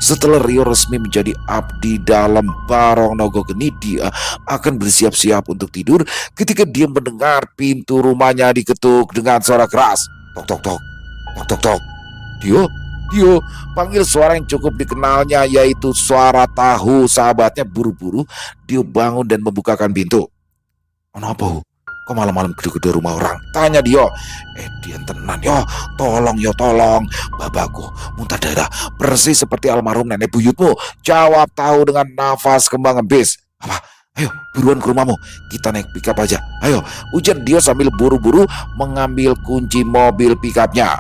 setelah Rio resmi menjadi abdi dalam Barong Nogo Geni, dia akan bersiap-siap untuk tidur ketika dia mendengar pintu rumahnya diketuk dengan suara keras. Tok tok tok, tok tok tok. Dio panggil suara yang cukup dikenalnya, yaitu suara Tahu, sahabatnya. Buru-buru Dio bangun dan membukakan pintu. Kenapa? Kok malam-malam gedor-gedor rumah orang? Tanya Dio. Dian tenan yo, tolong babaku muntah darah persis seperti almarhum nenek buyutmu, jawab Tahu dengan nafas kembang embis. Apa? Ayo buruan ke rumahmu, kita naik pickup aja. Ayo, ujar Dio sambil buru-buru mengambil kunci mobil pickupnya.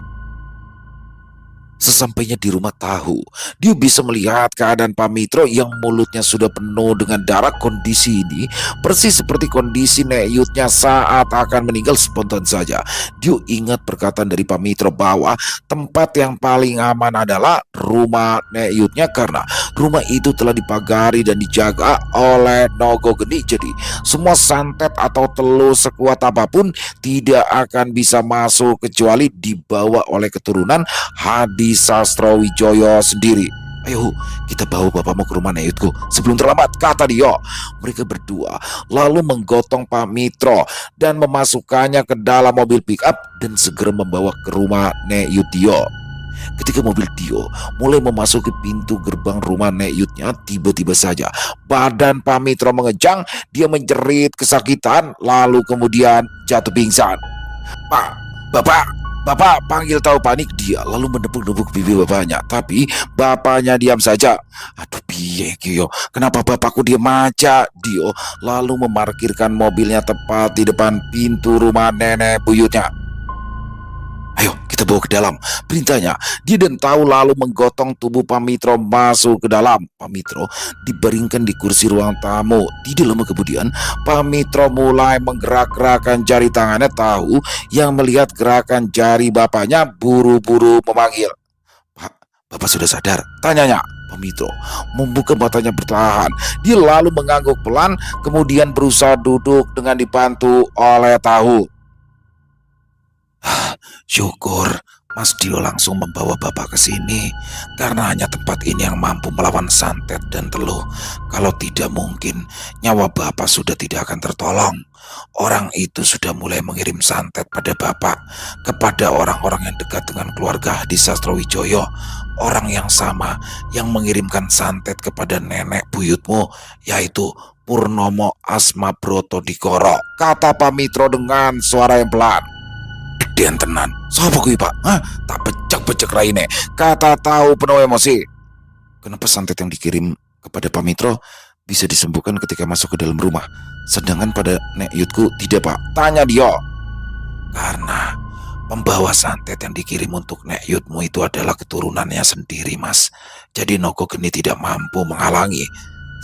Sesampainya di rumah Tahu, dia bisa melihat keadaan Pak Mitro yang mulutnya sudah penuh dengan darah. Kondisi ini persis seperti kondisi Nek Yudnya saat akan meninggal. Spontan saja dia ingat perkataan dari Pak Mitro bahwa tempat yang paling aman adalah rumah Nek Yudnya, karena rumah itu telah dipagari dan dijaga oleh Nogo Geni. Jadi semua santet atau telu sekuat apapun tidak akan bisa masuk kecuali dibawa oleh keturunan Hadi Sastrowijoyo sendiri. Ayo kita bawa bapakmu ke rumah Nek Yudku sebelum terlambat, kata dia. Mereka berdua lalu menggotong Pak Mitro dan memasukkannya ke dalam mobil pickup dan segera membawa ke rumah Nek Yud Dio. Ketika mobil Dio mulai memasuki pintu gerbang rumah Nek Yudnya, tiba-tiba saja badan Pak Mitro mengejang. Dia menjerit kesakitan lalu kemudian jatuh pingsan. Bapak, panggil Tahu panik. Dia lalu menepuk-nepuk pipi bapaknya, tapi bapaknya diam saja. Aduh piye Dio, kenapa bapakku diam aja? Dio lalu memarkirkan mobilnya tepat di depan pintu rumah nenek buyutnya. Ayo kita bawa ke dalam, perintahnya. Dia dan Tahu lalu menggotong tubuh Pak Mitro masuk ke dalam. Pak Mitro dibaringkan di kursi ruang tamu. Tidak lama kemudian Pak Mitro mulai menggerak-gerakkan jari tangannya. Tahu yang melihat gerakan jari bapaknya buru-buru memanggil. Pak, bapak sudah sadar? Tanyanya. Pak Mitro membuka matanya perlahan. Dia lalu mengangguk pelan, kemudian berusaha duduk dengan dibantu oleh Tahu. Syukur, Mas Dio langsung membawa bapak ke sini karena hanya tempat ini yang mampu melawan santet dan teluh. Kalau tidak mungkin nyawa bapak sudah tidak akan tertolong. Orang itu sudah mulai mengirim santet pada bapak kepada orang-orang yang dekat dengan keluarga Hadi Sastrowijoyo. Orang yang sama yang mengirimkan santet kepada nenek buyutmu, yaitu Purnomo Asmabroto Dikoro, kata Pak Mitro dengan suara yang pelan. Gedean tenan, sapa kuwi Pak? Hah? Tak becek-becek raine, kata tahu penuh emosi. Kenapa santet yang dikirim kepada Pak Mitro bisa disembuhkan ketika masuk ke dalam rumah, sedangkan pada Nek Yutku tidak Pak? Tanya dia. Karena pembawa santet yang dikirim untuk Nek Yutmu itu adalah keturunannya sendiri Mas. Jadi Nogo Geni tidak mampu menghalangi.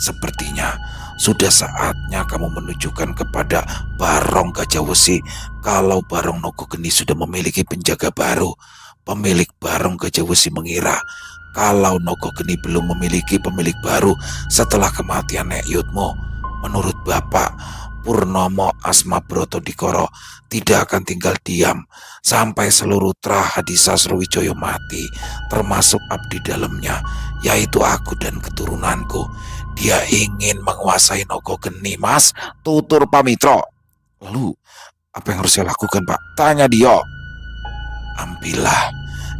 Sepertinya sudah saatnya kamu menunjukkan kepada Barong Gajah Wesi kalau Barong Nogo Geni sudah memiliki penjaga baru. Pemilik Barong Gajah Wesi mengira kalau Nogo Geni belum memiliki pemilik baru setelah kematian Nek Yutmu. Menurut Bapak, Purnomo Asmabroto Dikoro tidak akan tinggal diam sampai seluruh Tra Hadi Sastrowijoyo mati, termasuk abdi dalamnya, yaitu aku dan keturunanku. Dia ingin menguasai Nogo Geni Mas, tutur Pak Mitro. Lalu apa yang harus saya lakukan Pak? Tanya dia. Ambillah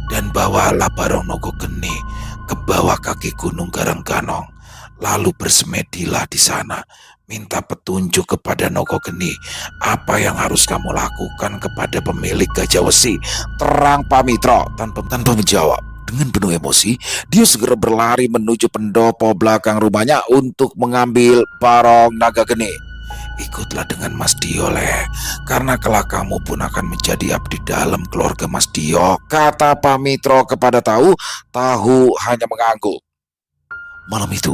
dan bawalah Barong Nogo Geni ke bawah kaki Gunung Garangganong. Lalu bersemedilah di sana. Minta petunjuk kepada Nogo Geni. Apa yang harus kamu lakukan kepada pemilik Gajah Wesi? Terang Pak Mitro tanpa menjawab. Dengan penuh emosi, dia segera berlari menuju pendopo belakang rumahnya untuk mengambil Barong Naga Geni. Ikutlah dengan Mas Dio leh, karena kelak kamu pun akan menjadi abdi dalam keluarga Mas Dio, kata Pak Mitro kepada Tahu. Tahu hanya mengangguk. Malam itu,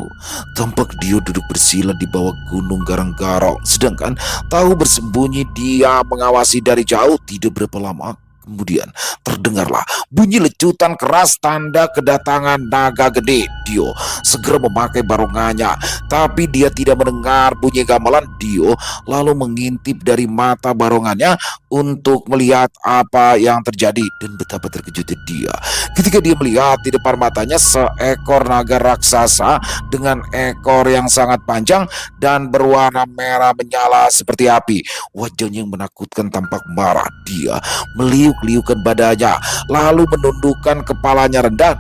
tampak Dio duduk bersila di bawah Gunung Garanggarong, sedangkan Tahu bersembunyi dia mengawasi dari jauh. Tidak berapa lama kemudian terdengarlah bunyi lecutan keras tanda kedatangan naga gede. Dio segera memakai barongannya, tapi dia tidak mendengar bunyi gamelan. Dio lalu mengintip dari mata barongannya untuk melihat apa yang terjadi, dan betapa terkejutnya dia ketika dia melihat di depan matanya seekor naga raksasa dengan ekor yang sangat panjang dan berwarna merah menyala seperti api. Wajahnya yang menakutkan tampak marah. Dia meliuk-liukkan badannya lalu menundukkan kepalanya rendah.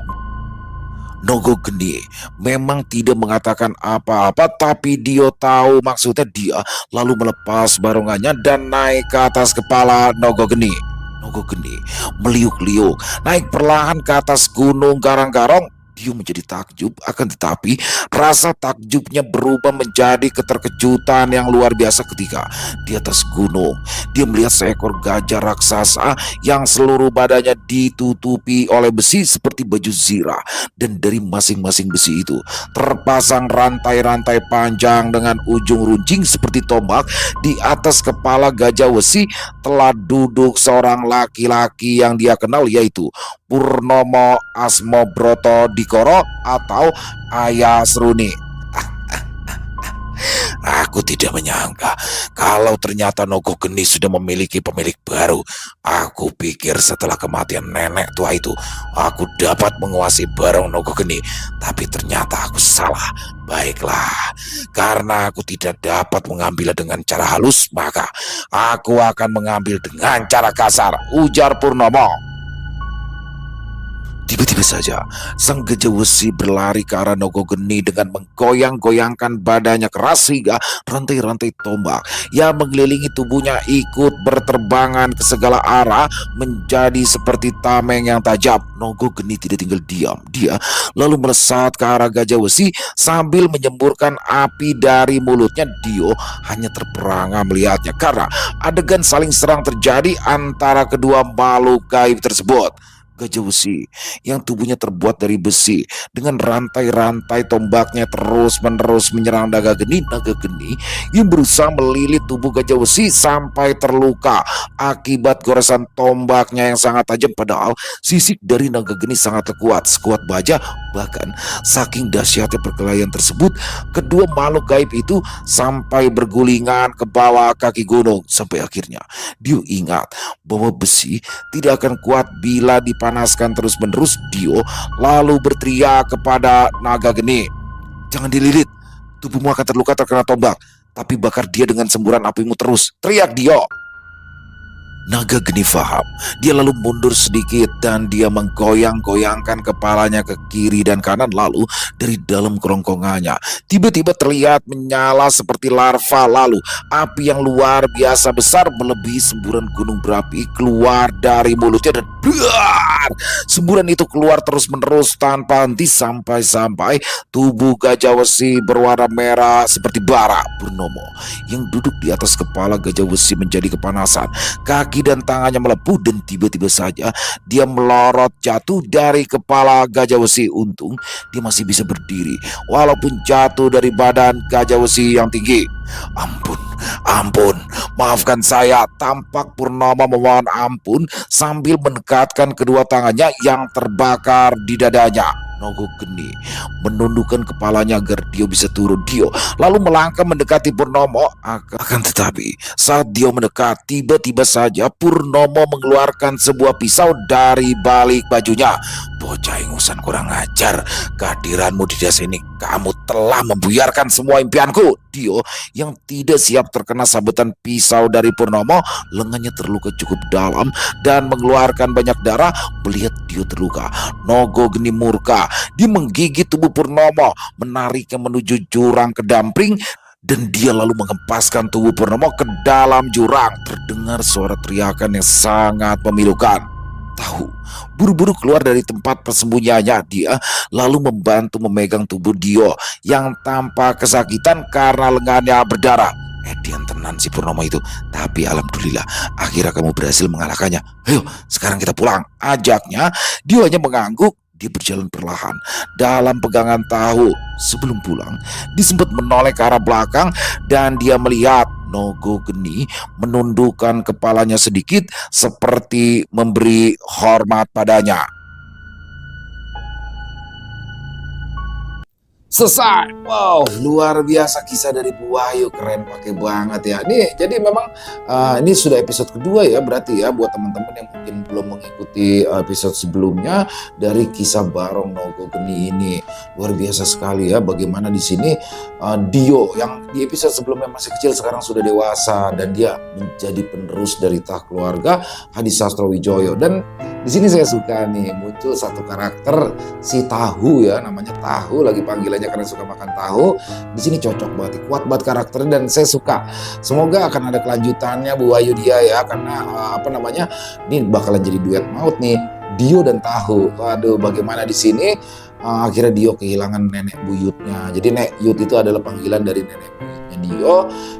Nogo Geni memang tidak mengatakan apa-apa, tapi Dio tahu maksudnya. Dia lalu melepas barongannya dan naik ke atas kepala Nogo Geni. Nogo Geni meliuk-liuk naik perlahan ke atas Gunung Garanggarong. Dio menjadi takjub, akan tetapi rasa takjubnya berubah menjadi keterkejutan yang luar biasa ketika di atas gunung dia melihat seekor gajah raksasa yang seluruh badannya ditutupi oleh besi seperti baju zirah, dan dari masing-masing besi itu terpasang rantai-rantai panjang dengan ujung runcing seperti tombak. Di atas kepala gajah wesi telah duduk seorang laki-laki yang dia kenal, yaitu Purnomo Asmabroto Dikoro atau Ayah Seruni. Aku tidak menyangka kalau ternyata Nogo Geni sudah memiliki pemilik baru. Aku pikir setelah kematian nenek tua itu aku dapat menguasai Barong Nogo Geni, tapi ternyata aku salah. Baiklah, karena aku tidak dapat mengambilnya dengan cara halus, maka aku akan mengambil dengan cara kasar, ujar Purnomo. Tiba-tiba saja, sang gajah wesi berlari ke arah Nogo Geni dengan menggoyang-goyangkan badannya keras hingga rantai-rantai tombak yang mengelilingi tubuhnya ikut berterbangan ke segala arah menjadi seperti tameng yang tajam. Nogo Geni tidak tinggal diam. Dia lalu melesat ke arah gajah wesi sambil menyemburkan api dari mulutnya. Dio hanya terperangah melihatnya karena adegan saling serang terjadi antara kedua makhluk gaib tersebut. Gajah wesi yang tubuhnya terbuat dari besi dengan rantai-rantai tombaknya terus-menerus menyerang Naga Geni. Naga Geni yang berusaha melilit tubuh gajah wesi sampai terluka akibat goresan tombaknya yang sangat tajam. Padahal sisik dari Naga Geni sangat kuat, sekuat baja. Bahkan saking dahsyatnya perkelahian tersebut, kedua makhluk gaib itu sampai bergulingan ke bawah kaki gunung. Sampai akhirnya dia ingat bahwa besi tidak akan kuat bila dipanaskan terus-menerus. Dio lalu berteriak kepada naga geni, "Jangan dililit, tubuhmu akan terluka terkena tombak, tapi bakar dia dengan semburan apimu terus," teriak Dio. Naga geni faham. Dia lalu mundur sedikit dan dia menggoyang-goyangkan kepalanya ke kiri dan kanan. Lalu dari dalam kerongkongannya tiba-tiba terlihat menyala seperti larva. Lalu api yang luar biasa besar melebihi semburan gunung berapi keluar dari mulutnya dan buar. Semburan itu keluar terus-menerus tanpa henti sampai-sampai tubuh Gajah Wesi berwarna merah seperti bara. Purnomo yang duduk di atas kepala Gajah Wesi menjadi kepanasan. Kaki dan tangannya melepuh dan tiba-tiba saja dia melorot jatuh dari kepala Gajah Wesi. Untung dia masih bisa berdiri walaupun jatuh dari badan Gajah Wesi yang tinggi. Ampun, maafkan saya," tampak Purnomo memohon ampun sambil mendekatkan kedua tangannya yang terbakar di dadanya. Nogo Geni menundukkan kepalanya agar Dio bisa turun. Dio lalu melangkah mendekati Purnomo. Akan tetapi saat Dio mendekat, tiba-tiba saja Purnomo mengeluarkan sebuah pisau dari balik bajunya. "Bocah ingusan kurang ajar, kehadiranmu di desa ini kamu telah membuyarkan semua impianku." Dio yang tidak siap terkena sabetan pisau dari Purnomo, lengannya terluka cukup dalam dan mengeluarkan banyak darah. Melihat Dio terluka, Nogo Geni murka. Dia menggigit tubuh Purnomo, menariknya menuju jurang kedamping, dan dia lalu mengempaskan tubuh Purnomo ke dalam jurang. Terdengar suara teriakan yang sangat memilukan. Tahu buru-buru keluar dari tempat persembunyiannya. Dia lalu membantu memegang tubuh Dio yang tampak kesakitan karena lengannya berdarah. Edian tenan si Purnomo itu, tapi alhamdulillah akhirnya kamu berhasil mengalahkannya. Ayo sekarang kita pulang, ajaknya. Dio hanya mengangguk. Dia berjalan perlahan dalam pegangan Tahu. Sebelum pulang, dia sempat menoleh ke arah belakang dan dia melihat Nogo Geni menundukkan kepalanya sedikit seperti memberi hormat padanya. Selesai. Wow, luar biasa kisah dari Bu Wahyu, keren pakai banget ya. Ini jadi memang ini sudah episode kedua ya, berarti ya buat teman-teman yang mungkin belum mengikuti episode sebelumnya dari kisah Barong Nogo Geni ini. Luar biasa sekali ya bagaimana di sini Dio yang di episode sebelumnya masih kecil sekarang sudah dewasa dan dia menjadi penerus dari tahta keluarga Hadi Sastrowijoyo. Dan di sini saya suka nih muncul satu karakter si Tahu ya, namanya Tahu, lagi panggilannya karena suka makan tahu. Di sini cocok banget, kuat banget karakternya dan saya suka. Semoga akan ada kelanjutannya Bu Wahyu dia ya, karena ini bakalan jadi duet maut nih Dio dan Tahu. Waduh, bagaimana di sini akhirnya Dio kehilangan nenek buyutnya. Jadi nenek buyut itu adalah panggilan dari nenek buyutnya Dio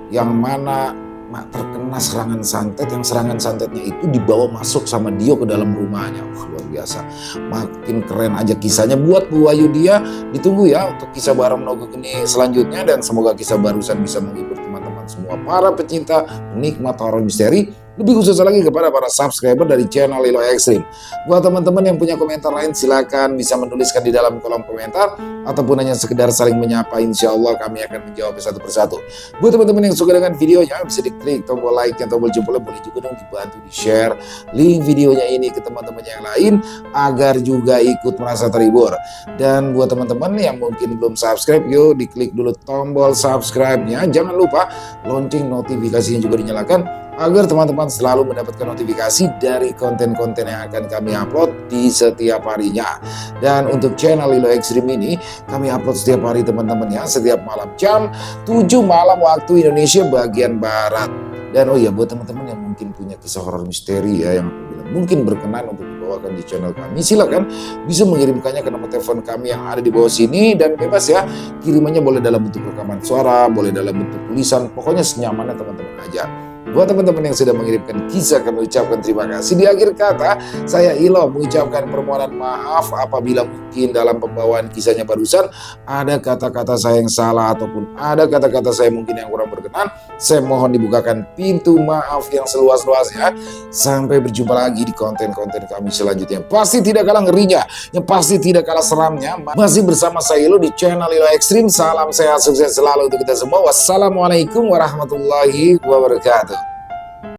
yang mana terkena serangan santet, yang serangan santetnya itu dibawa masuk sama Dio ke dalam rumahnya. Luar biasa, makin keren aja kisahnya buat Bu Wahyu dia. Ditunggu ya untuk kisah Barong Nogo Geni selanjutnya, dan semoga kisah barusan bisa menghibur teman-teman semua para pecinta penikmat horor misteri, lebih khusus lagi kepada para subscriber dari channel Lilo Extreme. Buat teman-teman yang punya komentar lain, silakan bisa menuliskan di dalam kolom komentar ataupun hanya sekedar saling menyapa. Insya Allah kami akan menjawab satu persatu. Buat teman-teman yang suka dengan videonya, bisa diklik tombol like dan tombol jempolnya, boleh juga dong dibantu di share link videonya ini ke teman-teman yang lain agar juga ikut merasa terhibur. Dan buat teman-teman yang mungkin belum subscribe, yuk diklik dulu tombol subscribe-nya. Jangan lupa lonceng notifikasinya juga dinyalakan agar teman-teman selalu mendapatkan notifikasi dari konten-konten yang akan kami upload di setiap harinya. Dan untuk channel Lilo Extreme ini kami upload setiap hari teman-teman ya, setiap malam jam 7 malam waktu Indonesia bagian Barat. Dan oh ya, buat teman-teman yang mungkin punya kisah horor misteri ya yang mungkin berkenan untuk dibawakan di channel kami, silakan bisa mengirimkannya ke nomor telepon kami yang ada di bawah sini, dan bebas ya, kirimannya boleh dalam bentuk rekaman suara, boleh dalam bentuk tulisan, pokoknya senyamannya teman-teman aja. Buat teman-teman yang sudah mengirimkan kisah, kami ucapkan terima kasih. Di akhir kata, saya Ilo mengucapkan permohonan maaf apabila mungkin dalam pembawaan kisahnya barusan ada kata-kata saya yang salah ataupun ada kata-kata saya mungkin yang kurang berkenan. Saya mohon dibukakan pintu maaf yang seluas-luasnya. Sampai berjumpa lagi di konten-konten kami selanjutnya. Pasti tidak kalah ngerinya, yang pasti tidak kalah seramnya. Masih bersama saya Ilo di channel Lilo Extreme. Salam sehat, sukses selalu untuk kita semua. Wassalamualaikum warahmatullahi wabarakatuh.